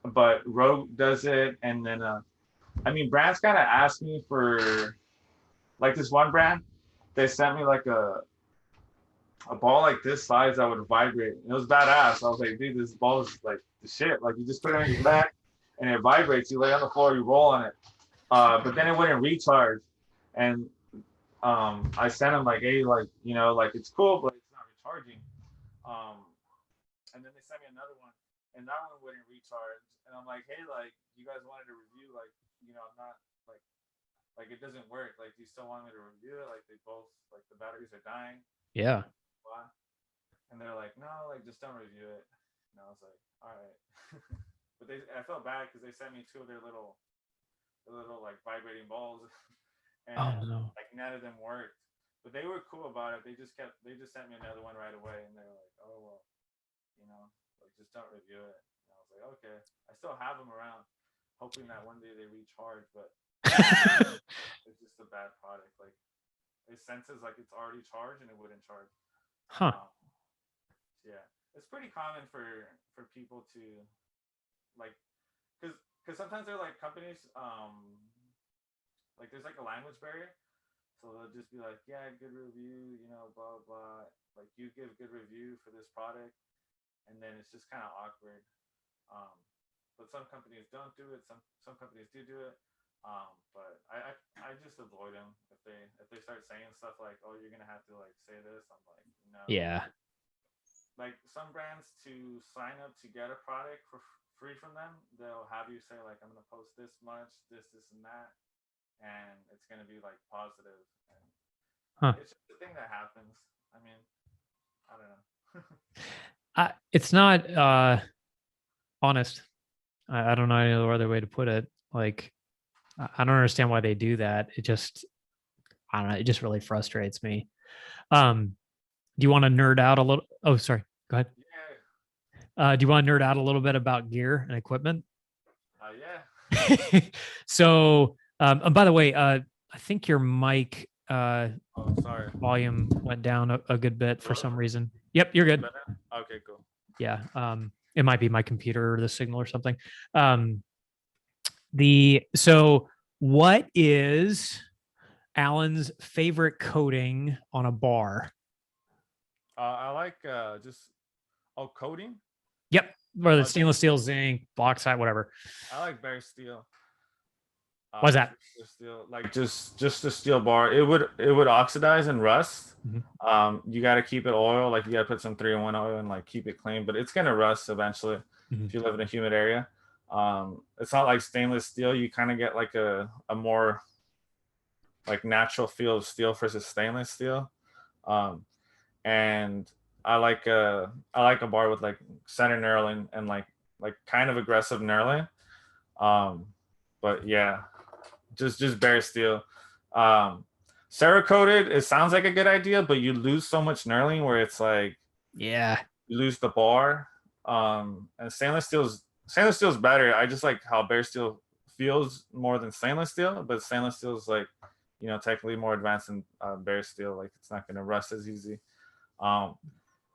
but Rogue does it, and then I mean, brands kind of asked me for like this one brand. They sent me like a ball like this size that would vibrate. And it was badass. I was like, dude, this ball is like the shit. Like you just put it on your back and it vibrates. You lay on the floor, you roll on it. But then it wouldn't recharge. And I sent him like, hey, like, like it's cool, but it's not recharging. Um, and then they sent me another one, and that one wouldn't recharge. And I'm like, hey, like, you guys wanted to review, like, I'm not like it doesn't work. Like, do you still want me to review it? Like, they both, like, the batteries are dying. Yeah. And they're like, no, like, just don't review it. And I was like, all right. But I felt bad because they sent me two of their little like vibrating balls, and Oh no. like none of them worked. But they were cool about it. They just sent me another one right away, and they were like, oh well, like just don't review it. And I was like, okay. I still have them around, hoping that one day they recharge, but it's just a bad product. Like it senses like it's already charged and it wouldn't charge. Huh. Yeah, it's pretty common for people to like, because sometimes they're like companies, like there's like a language barrier, so they'll just be like, yeah, good review, blah blah. Like you give good review for this product, and then it's just kind of awkward. Um, but some companies don't do it. Some companies do it. But I just avoid them if they start saying stuff like, oh, you're gonna have to like say this. I'm like, no. Yeah. Like some brands, to sign up to get a product for free from them, they'll have you say like, I'm gonna post this much, this and that, and it's gonna be like positive. And Huh. it's just a thing that happens. I mean, I don't know. It's not honest. I don't know any other way to put it. Like, I don't understand why they do that. I don't know. It just really frustrates me. Do you want to nerd out a little? Oh, sorry. Go ahead. Yeah. Do you want to nerd out a little bit about gear and equipment? Yeah. So, and by the way, I think your mic Oh, sorry. volume went down a good bit for some reason. Yep, you're good. Okay, cool. Yeah. It might be my computer or the signal or something. So what is Alan's favorite coating on a bar? I like coating. Yep. Whether it's stainless steel, zinc, bauxite, whatever. I like bare steel. What's that? Steel, like just the steel bar. It would oxidize and rust. Mm-hmm. You got to keep it oil. Like you got to put some 3-in-1 oil and like keep it clean. But it's gonna rust eventually if you live in a humid area. It's not like stainless steel. You kind of get like a more like natural feel of steel versus stainless steel. And I like a bar with like center knurling and like kind of aggressive knurling. But yeah, just bare steel. Cerakoted, it sounds like a good idea, but you lose so much knurling where it's like, yeah, you lose the bar. And stainless steel's better. I just like how bare steel feels more than stainless steel, but stainless steel is like, technically more advanced than bare steel. Like it's not going to rust as easy. And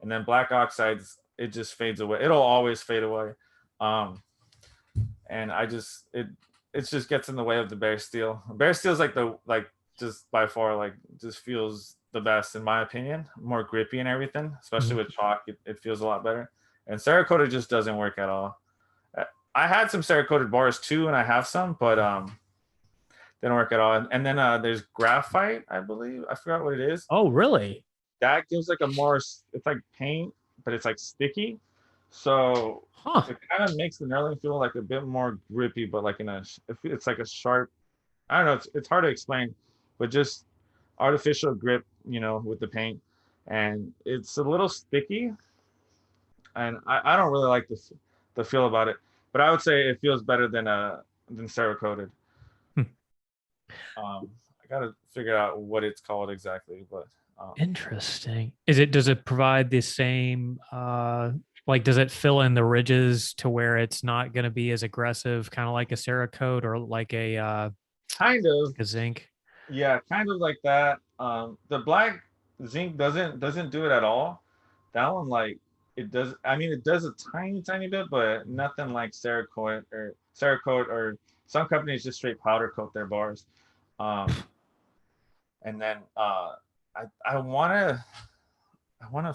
then black oxides, it just fades away. It'll always fade away. And it just gets in the way of the bare steel. Bare steel is just by far just feels the best in my opinion. More grippy and everything, especially with chalk. It feels a lot better. And Cerakoted just doesn't work at all. I had some Cerakoted bars too, and I have some, but didn't work at all. And then there's graphite, I believe. I forgot what it is. Oh, really? That gives like it's like paint, but it's like sticky. So it kind of makes the knurling feel like a bit more grippy, but like it's like a sharp, I don't know, it's hard to explain, but just artificial grip, with the paint. And it's a little sticky. And I don't really like the feel about it, but I would say it feels better than Cerakoted. I gotta figure out what it's called exactly, but Interesting. Does it provide the same like does it fill in the ridges to where it's not going to be as aggressive, kind of like a Cerakote or Kind of. like a zinc? Yeah, kind of like that. The black zinc doesn't do it at all. That one, like, it does. I mean, it does a tiny bit, but nothing like Cerakote or some companies just straight powder coat their bars. Um, and then I wanna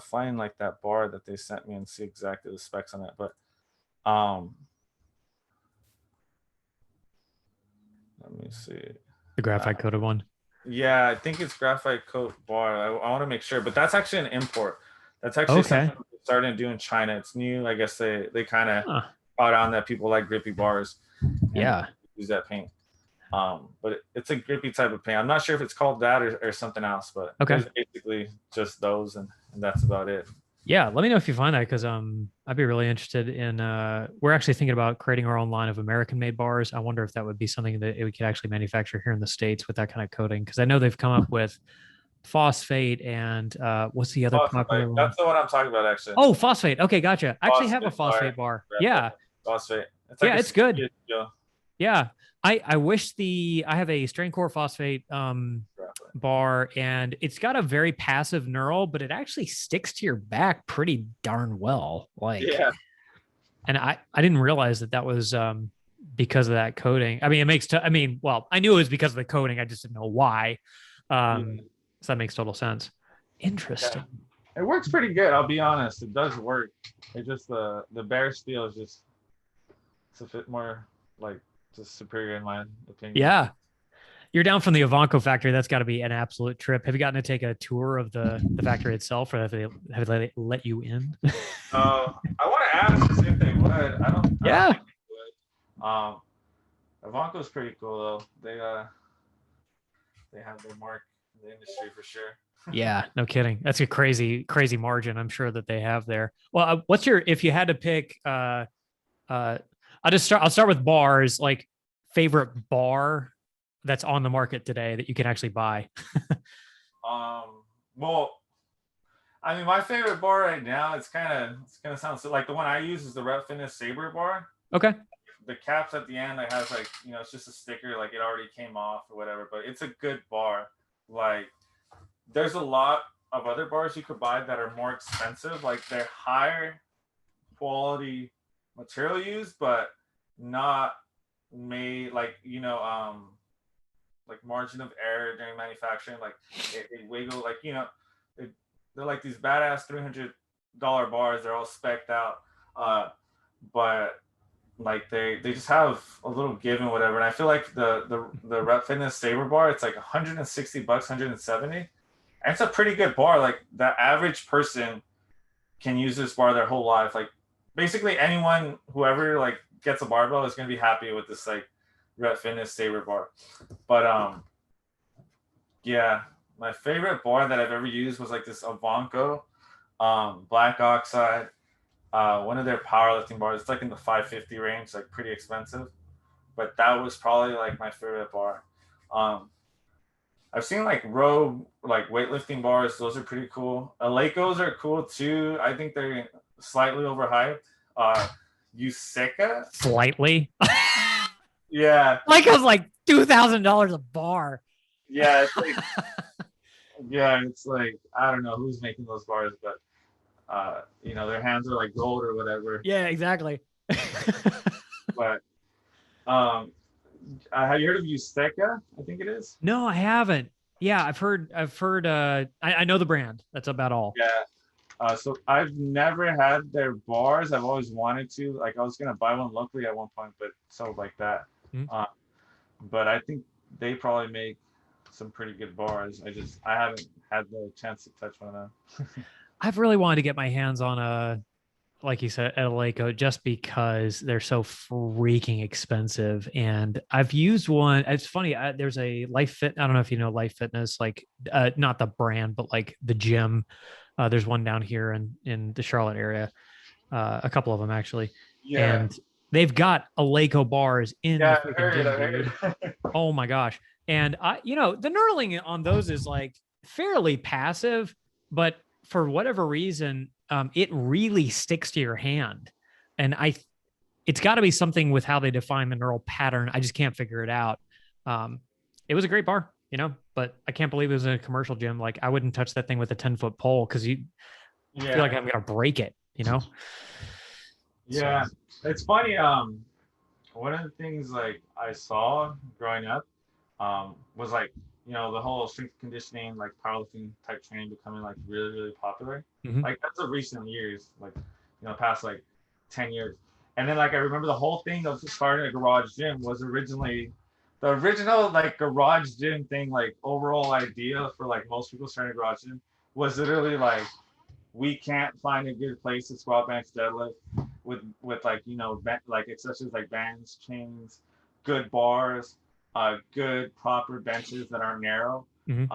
find like that bar that they sent me and see exactly the specs on it. But um, let me see. The Uh, graphite coated one. Yeah, I think it's graphite coat bar. I want to make sure, but that's actually an import. That's actually Okay. something they started to do in China. It's new. I guess they kind of Huh. caught on that people like grippy bars and Yeah. use that paint. But it's a grippy type of paint. I'm not sure if it's called that or something else, but Okay. there's basically just those, and that's about it. Yeah, let me know if you find that because I'd be really interested in we're actually thinking about creating our own line of American made bars. I wonder if that would be something that we could actually manufacture here in the States with that kind of coating because I know they've come up with phosphate and what's the other Phosphate. popular one? That's the one I'm talking about, actually. Oh, phosphate. Okay, gotcha. I actually have a Phosphate bar. phosphate bar. Graphite Yeah. phosphate. It's like Yeah, a it's good. deal. Yeah. I wish I have a strain core phosphate Graphite. bar and it's got a very passive knurl, but it actually sticks to your back pretty darn well. Like, Yeah. and I didn't realize that was because of that coating. I mean, well, I knew it was because of the coating. I just didn't know why. Yeah. So that makes total sense. Interesting. Yeah. It works pretty good. I'll be honest. It does work. It just the bare steel is just it's a bit more like just superior in my opinion. Yeah. You're down from the Ivanko factory. That's got to be an absolute trip. Have you gotten to take a tour of the factory itself, or have they let you in? I want to ask the same thing. What I don't. Yeah. I don't think they would. Ivanko's pretty cool though. They have their mark in the industry for sure. Yeah, no kidding. That's a crazy margin I'm sure that they have there. Well, if you had to pick I'll start with bars, like favorite bar that's on the market today that you can actually buy. Well, I mean, my favorite bar right now, it's gonna sound so like the one I use is the Rep Fitness Saber bar. Okay. The caps at the end, it has like, it's just a sticker, like it already came off or whatever, but it's a good bar. Like, there's a lot of other bars you could buy that are more expensive, like they're higher quality material used, but not made like, like margin of error during manufacturing, like it wiggle, like, they're like these badass $300 bars. They're all specced out, but like they just have a little give and whatever. And I feel like the Rep Fitness Saber bar, it's like $160, 170, and it's a pretty good bar. Like the average person can use this bar their whole life. Like basically anyone, whoever like gets a barbell is gonna be happy with this like Rep Fitness Saber bar. But yeah, my favorite bar that I've ever used was like this Ivanko black oxide, one of their powerlifting bars. It's like in the 550 range, like pretty expensive, but that was probably like my favorite bar. I've seen like Rogue like weightlifting bars. Those are pretty cool. Alekos are cool too. I think they're slightly overhyped. Useka, Slightly. yeah, Leica's like $2,000 a bar. yeah, it's like yeah, it's like I don't know who's making those bars, but their hands are like gold or whatever. Yeah, exactly. But have you heard of Useka? I think it is. No, I haven't. Yeah, I've heard. I know the brand. That's about all. Yeah. So I've never had their bars. I've always wanted to. Like I was gonna buy one locally at one point, but sold like that. Mm-hmm. But I think they probably make some pretty good bars. I haven't had the chance to touch one of them. I've really wanted to get my hands on like you said, at Eleiko, just because they're so freaking expensive. And I've used one. It's funny. There's a Life Fit. I don't know if you know Life Fitness, like not the brand, but like the gym. There's one down here in the Charlotte area. A couple of them actually. Yeah. And they've got Eleiko bars in Yeah, the freaking gym, dude. Oh my gosh. And the knurling on those is like fairly passive, but for whatever reason, it really sticks to your hand. And it's got to be something with how they define the neural pattern. I just can't figure it out. It was a great bar, but I can't believe it was in a commercial gym. Like, I wouldn't touch that thing with a 10-foot pole because I feel like I'm going to break it, Yeah. So. It's funny. One of the things like I saw growing up was like, the whole strength conditioning, like powerlifting type training becoming like really, really popular. Mm-hmm. Like that's of recent years, like, past like 10 years. And then like, I remember the whole thing of starting a garage gym was originally the original like garage gym thing, like overall idea for like most people starting a garage gym was literally like, we can't find a good place to squat, bench, deadlift with like, like accessories like bands, chains, good bars, good proper benches that aren't narrow. Mm-hmm.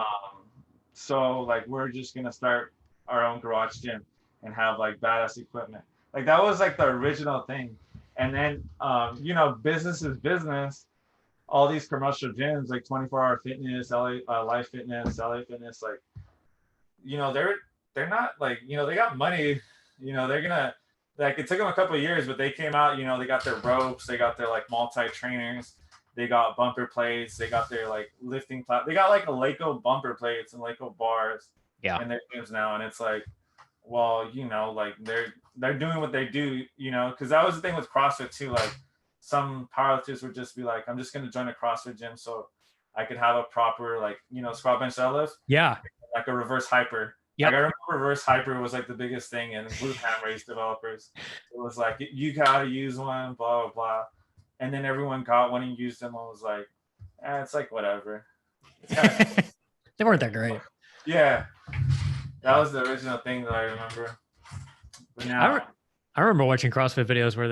So like we're just gonna start our own garage gym and have like badass equipment. Like that was like the original thing. And then business is business. All these commercial gyms like 24-hour fitness, LA Life Fitness, LA Fitness, like they're not like, they got money, they're gonna, like, it took them a couple of years, but they came out, they got their ropes, they got their like multi-trainers, they got bumper plates, they got their like lifting they got like a Laco bumper plates and Laco bars in their gyms now. And it's like, well, like they're doing what they do, because that was the thing with CrossFit too. Like some powerlifters would just be like, I'm just gonna join a CrossFit gym so I could have a proper like, squat, bench, deadlift. Yeah. Like a reverse hyper. Yep. Like I remember reverse hyper was like the biggest thing in glute ham race developers. It was like, you gotta use one, blah, blah, blah. And then everyone got one and used them and was like, it's like whatever. It's they weren't that great. Yeah. That was the original thing that I remember. But now I remember watching CrossFit videos where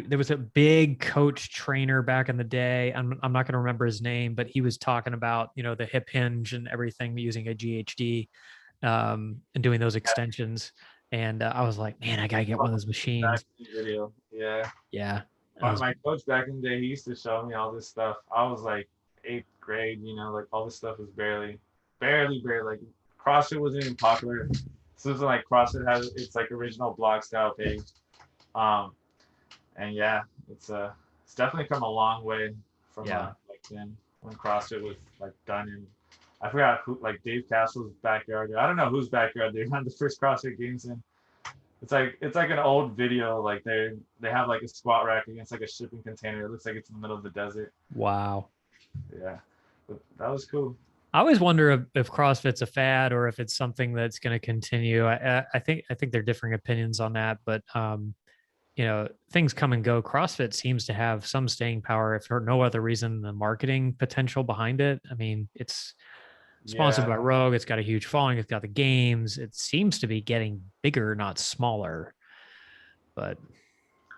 there was a big coach trainer back in the day. I'm not going to remember his name, but he was talking about, the hip hinge and everything using a GHD and doing those extensions. And I was like, man, I got to get one of those machines. Video. Yeah. Yeah. My coach back in the day, he used to show me all this stuff. I was like 8th grade, like all this stuff was barely like CrossFit wasn't even popular. So it's like CrossFit has its like original blog style page. And yeah, it's definitely come a long way from like then when CrossFit was like done in, I forgot who, like Dave Castle's backyard. I don't know whose backyard they ran the first CrossFit games in. It's like an old video. Like they have like a squat rack against like a shipping container. It looks like it's in the middle of the desert. Wow. Yeah, but that was cool. I always wonder if CrossFit's a fad or if it's something that's going to continue. I think there are differing opinions on that, but things come and go. CrossFit seems to have some staying power, if for no other reason than the marketing potential behind it. I mean, it's sponsored by Rogue. It's got a huge following. It's got the games. It seems to be getting bigger, not smaller. But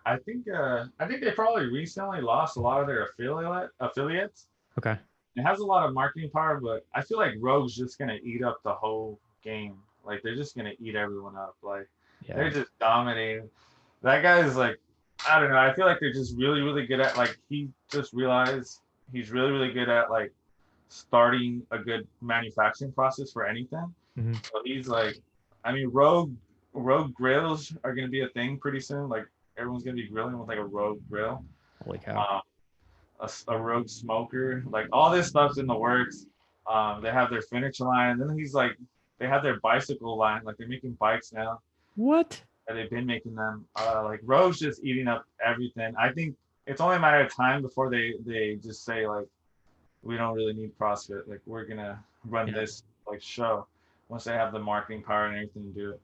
I think they probably recently lost a lot of their affiliates. Okay. It has a lot of marketing power, but I feel like Rogue's just gonna eat up the whole game. Like they're just gonna eat everyone up. Like they're just dominating. That guy is like, I don't know. I feel like they're just really, really good at, like, he just realized he's really, really good at like starting a good manufacturing process for anything. Mm-hmm. So he's like, I mean, Rogue grills are gonna be a thing pretty soon. Like everyone's gonna be grilling with like a Rogue grill. Holy cow. A Rogue smoker, like all this stuff's in the works. They have their furniture line, and then he's like, they have their bicycle line, like they're making bikes now. What? And they've been making them. Like Rogue's just eating up everything. I think it's only a matter of time before they just say like, we don't really need CrossFit. Like we're gonna run this like show. Once they have the marketing power and everything to do it,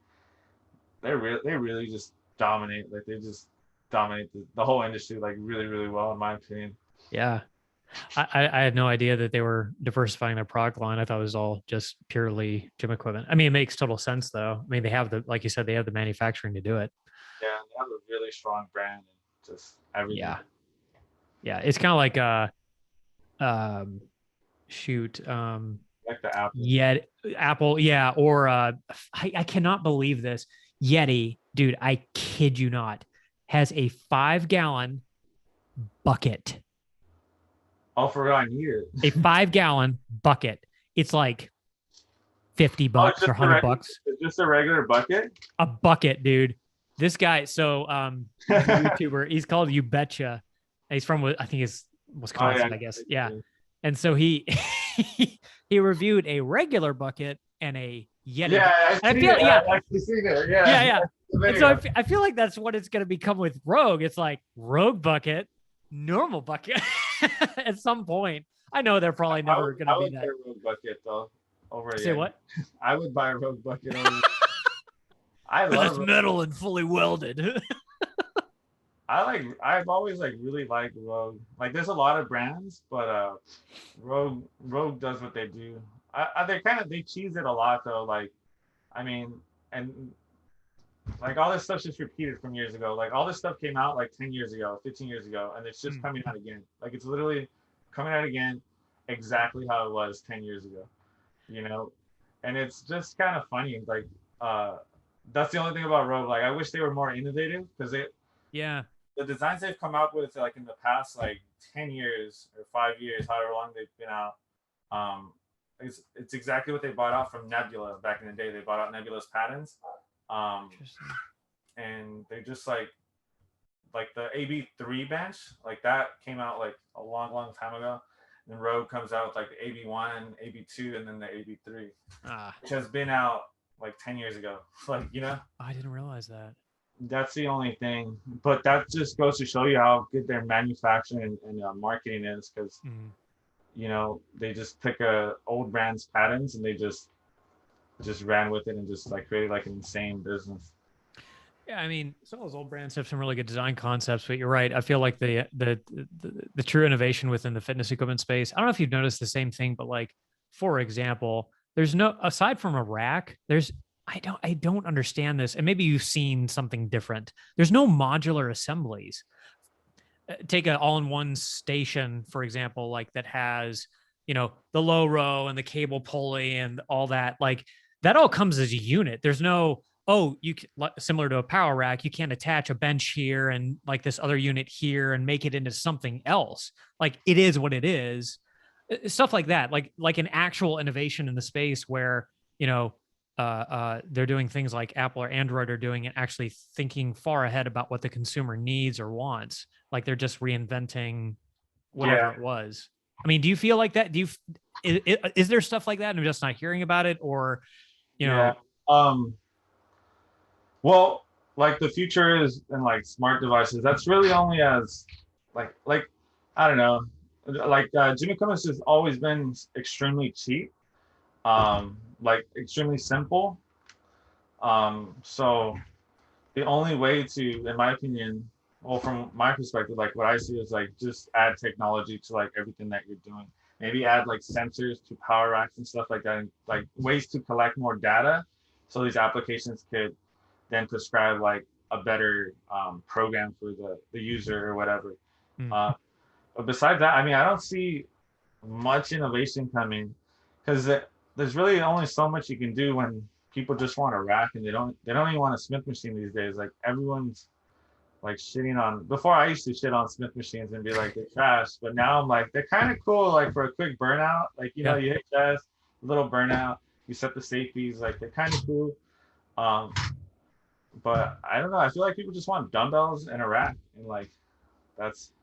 they really just dominate. Like they just dominate the whole industry like really, really well, in my opinion. Yeah. I had no idea that they were diversifying their product line. I thought it was all just purely gym equipment. I mean, it makes total sense though. I mean, they have like you said, they have the manufacturing to do it. Yeah, they have a really strong brand and just everything. Yeah. Yeah. It's kind of like like the Apple. Apple. Yeah. Or I cannot believe this. Yeti, dude, I kid you not, has a 5-gallon bucket. Oh, for real, I need it. A 5-gallon bucket. It's like $50 Oh, it's or just $100. it's just a regular bucket. A bucket, dude. This guy, so he's a YouTuber. He's called You Betcha. He's from, I think it's Oh yeah, Wisconsin, I guess. Yeah. And so he he reviewed a regular bucket and a Yeti. Yeah, And I feel, yeah, I've actually seen it. Yeah, yeah. And so I feel like that's what it's going to become with Rogue. It's like Rogue bucket, normal bucket at some point. I know they're probably never going to be that. I would buy a Rogue bucket though. Over Say what? I would buy a Rogue bucket over. I But love it's metal and fully welded. I've always like really liked Rogue. Like there's a lot of brands, but Rogue does what they do. They cheese it a lot though. Like, I mean, and like all this stuff's just repeated from years ago. Like all this stuff came out like 10 years ago, 15 years ago, and it's just coming out again. Like it's literally coming out again exactly how it was 10 years ago, you know? And it's just kind of funny. Like, that's the only thing about Rogue. Like I wish they were more innovative because the designs they've come out with like in the past like 10 years or 5 years, however long they've been out, it's exactly what they bought out from Nebula back in the day. They bought out Nebula's patents. And they just like the AB3 bench, like that came out like a long time ago. And Rogue comes out with like the AB1, AB2, and then the AB3, which has been out like 10 years ago. Like, you know, I didn't realize that. That's the only thing, but that just goes to show you how good their manufacturing and marketing is, because you know, they just took old brand's patents and they just ran with it and just like created like an insane business. Yeah, I mean, some of those old brands have some really good design concepts, but you're right. I feel like the true innovation within the fitness equipment space. I don't know if you've noticed the same thing, but like, for example, there's no, aside from a rack, I don't understand this, and maybe you've seen something different. There's no modular assemblies. Take an all-in-one station, for example, like that has, you know, the low row and the cable pulley and all that. Like that all comes as a unit. There's no, similar to a power rack, you can't attach a bench here and like this other unit here and make it into something else. Like it is what it is. Stuff like that, like an actual innovation in the space where, you know, they're doing things like Apple or Android are doing, and actually thinking far ahead about what the consumer needs or wants. Like they're just reinventing whatever it was. I mean, do you feel like that? Is there stuff like that and I'm just not hearing about it, or, you know? Well, like the future is in like smart devices. That's really only as like I don't know. Like Jimmy Cummings has always been extremely cheap. Like extremely simple. So the only way to, in my opinion, well, from my perspective, like what I see is like just add technology to like everything that you're doing. Maybe add like sensors to power racks and stuff like that, and like ways to collect more data, so these applications could then prescribe like a better program for the user or whatever. But besides that, I mean, I don't see much innovation coming, because there's really only so much you can do when people just want a rack, and they don't even want a Smith machine these days. Like everyone's like shitting on. Before I used to shit on Smith machines and be like they're trash, but now I'm like they're kind of cool. Like for a quick burnout, like you know, you hit chest, a little burnout, you set the safeties, like they're kind of cool. But I don't know. I feel like people just want dumbbells and a rack, and like that's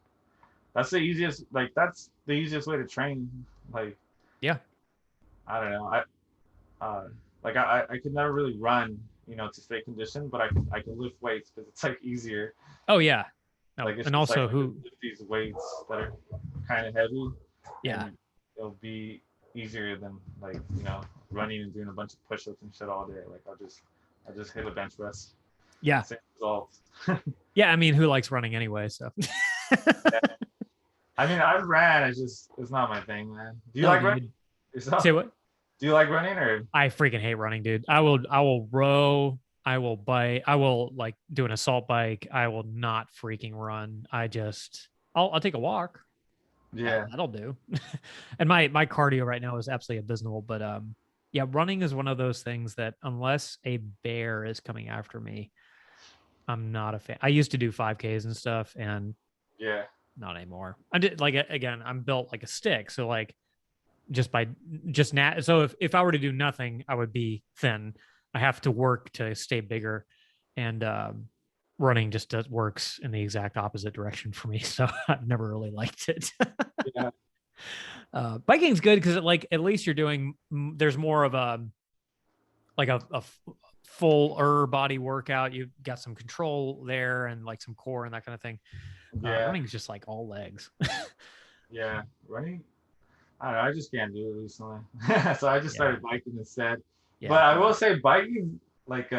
the easiest. Like that's the easiest way to train. Like I don't know. I could never really run, you know, to stay conditioned, but I can lift weights because it's like easier. Oh yeah. No, like and also like, lift these weights that are kind of heavy. Yeah. It'll be easier than like, you know, running and doing a bunch of push-ups and shit all day. Like I'll just hit a bench press. Yeah. Same results. Yeah. I mean, who likes running anyway? So. I mean, I've ran. It's not my thing, man. Do you like running? Say what? Do you like running, or? I freaking hate running, dude. I will row. I will bike. I will like do an assault bike. I will not freaking run. I'll take a walk. Yeah, that'll do. And my cardio right now is absolutely abysmal. But yeah, running is one of those things that unless a bear is coming after me, I'm not a fan. I used to do 5Ks and stuff, and not anymore. I did like again. I'm built like a stick, so like so if I were to do nothing, I would be thin. I have to work to stay bigger, and running just works in the exact opposite direction for me. So I've never really liked it. Yeah. Biking's good because at least you're doing. There's more of a like a full body workout. You've got some control there and like some core and that kind of thing. Yeah. Running's just like all legs. Yeah. Running. I don't know. I just can't do it recently. So I just started biking instead. Yeah. But I will say biking, like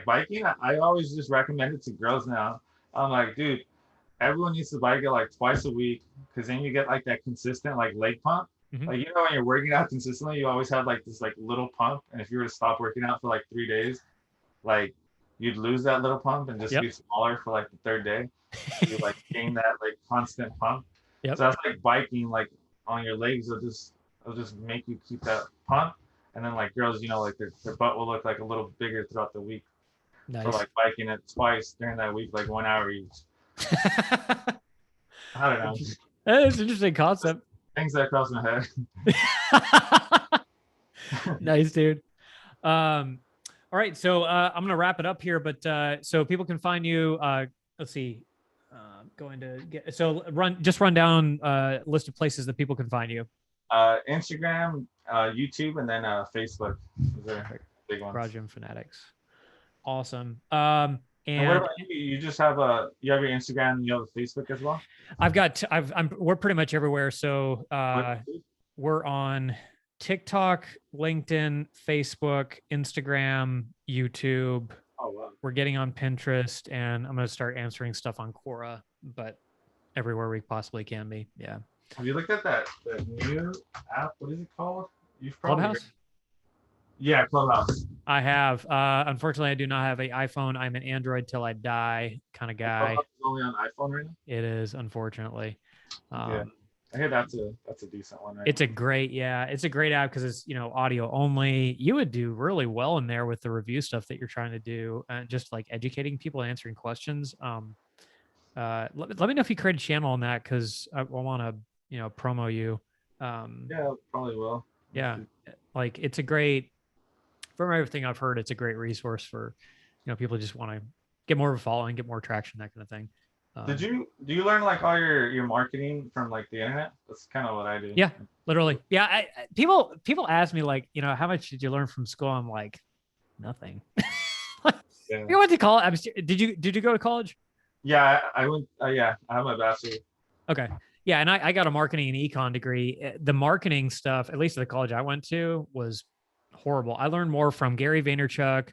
biking, I always just recommend it to girls now. I'm like, dude, everyone needs to bike it like twice a week because then you get like that consistent like leg pump. Mhm. Like when you're working out consistently, you always have like this like little pump, and if you were to stop working out for like 3 days, like you'd lose that little pump and just be smaller for like the third day. You like gain that like constant pump. Yep. So that's like biking like on your legs. It'll just make you keep that pump, and then like girls, like their butt will look like a little bigger throughout the week. Nice. For like biking it twice during that week, like 1 hour each. I don't know. That's an interesting concept. Things that cross my head. Nice, dude. All right, so I'm gonna wrap it up here, but so people can find you. Let's see. Going to get run down list of places that people can find you. Instagram, YouTube, and then Facebook. Those are big ones. Garage Gym Fanatics. Awesome. And what about you? You just have you have your Instagram and you have a Facebook as well? We're pretty much everywhere. So we're on TikTok, LinkedIn, Facebook, Instagram, YouTube. Oh, wow. We're getting on Pinterest, and I'm going to start answering stuff on Quora, but everywhere we possibly can be. Yeah. Have you looked at that new app? What is it called? You've probably Clubhouse? Yeah, Clubhouse. I have. Unfortunately, I do not have an iPhone. I'm an Android till I die kind of guy. Clubhouse is only on iPhone right now? It is, unfortunately. Yeah. I hear that's a decent one, right? It's a great app because it's audio only. You would do really well in there with the review stuff that you're trying to do, and just like educating people and answering questions. Let me know if you create a channel on that because I want to promo you. Yeah, probably will. Yeah, like it's a great. From everything I've heard, it's a great resource for people who just want to get more of a following, get more traction, that kind of thing. Do you learn like all your marketing from like the internet? That's kind of what I do. Yeah, literally. Yeah, people ask me like, how much did you learn from school? I'm like, nothing. Yeah. You went to college. Did you go to college? Yeah, I went. Yeah, I have my bachelor's. Okay. Yeah, and I got a marketing and econ degree. The marketing stuff, at least at the college I went to, was horrible. I learned more from Gary Vaynerchuk,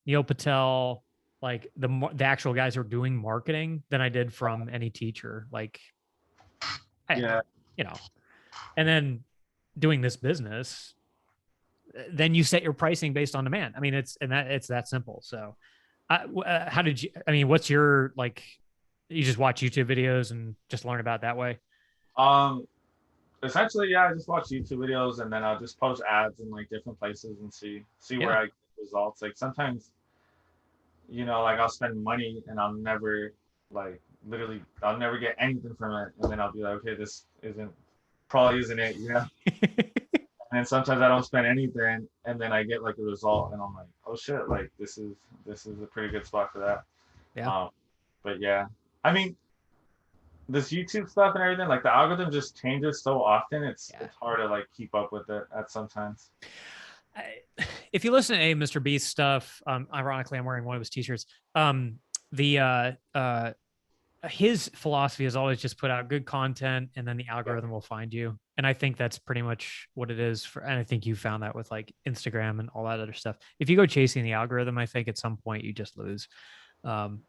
Neil Patel, like the actual guys who are doing marketing than I did from any teacher. Like, and then doing this business, then you set your pricing based on demand. I mean, it's that simple. So, how did you? I mean, what's your like? You just watch YouTube videos and just learn about it that way. Essentially, yeah, I just watch YouTube videos and then I'll just post ads in like different places and see where I get results. Like sometimes, like I'll spend money and I'll never I'll never get anything from it, and then I'll be like, okay, this probably isn't it, And sometimes I don't spend anything, and then I get like a result, and I'm like, oh shit, like this is a pretty good spot for that. Yeah. But yeah, I mean, this YouTube stuff and everything, like the algorithm just changes so often. It's hard to like keep up with it at sometimes. If you listen to Mr. Beast stuff, ironically, I'm wearing one of his t-shirts. His philosophy is always just put out good content and then the algorithm will find you. And I think that's pretty much what it is and I think you found that with like Instagram and all that other stuff. If you go chasing the algorithm, I think at some point you just lose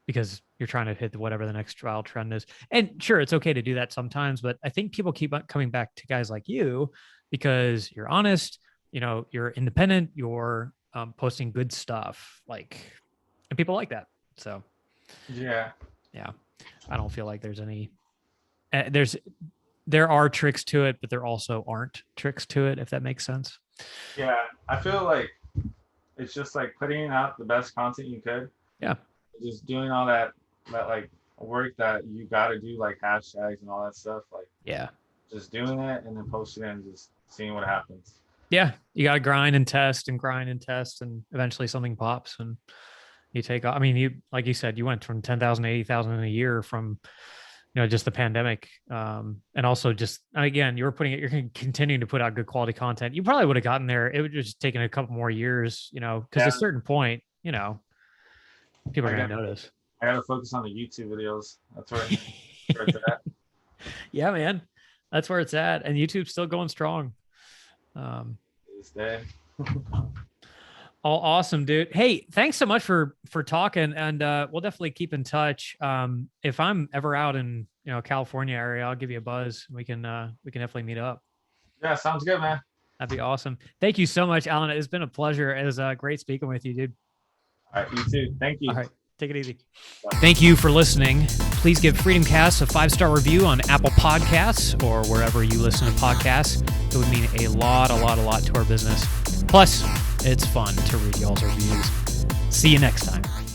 because you're trying to hit whatever the next trial trend is. And sure, it's okay to do that sometimes, but I think people keep coming back to guys like you because you're honest, you're independent, you're posting good stuff, and people like that. So yeah. I don't feel like there's any, there are tricks to it, but there also aren't tricks to it, if that makes sense. Yeah. I feel like it's just like putting out the best content you could. Yeah. Just doing all that like work that you got to do, like hashtags and all that stuff. Like Yeah. just doing it and then posting it and just seeing what happens. Yeah. You got to grind and test and grind and test, and eventually something pops and you take off. I mean, you, like you said, you went from 10,000 to 80,000 in a year from, just the pandemic. And also just, again, you're continuing to put out good quality content. You probably would have gotten there. It would just taken a couple more years, because at a certain point, people are going to notice. I got to focus on the YouTube videos. That's where it's at. Yeah, man, that's where it's at. And YouTube's still going strong. This day. All awesome, dude. Hey, thanks so much for talking, and we'll definitely keep in touch. If I'm ever out in California area, I'll give you a buzz. We can definitely meet up. Yeah, sounds good, man. That'd be awesome. Thank you so much, Alan. It's been a pleasure. It was great speaking with you, dude. All right, you too. Thank you. All right, take it easy. Bye. Thank you for listening. Please give FreedomCast a 5-star review on Apple Podcasts or wherever you listen to podcasts. It would mean a lot to our business. Plus, it's fun to read y'all's reviews. See you next time.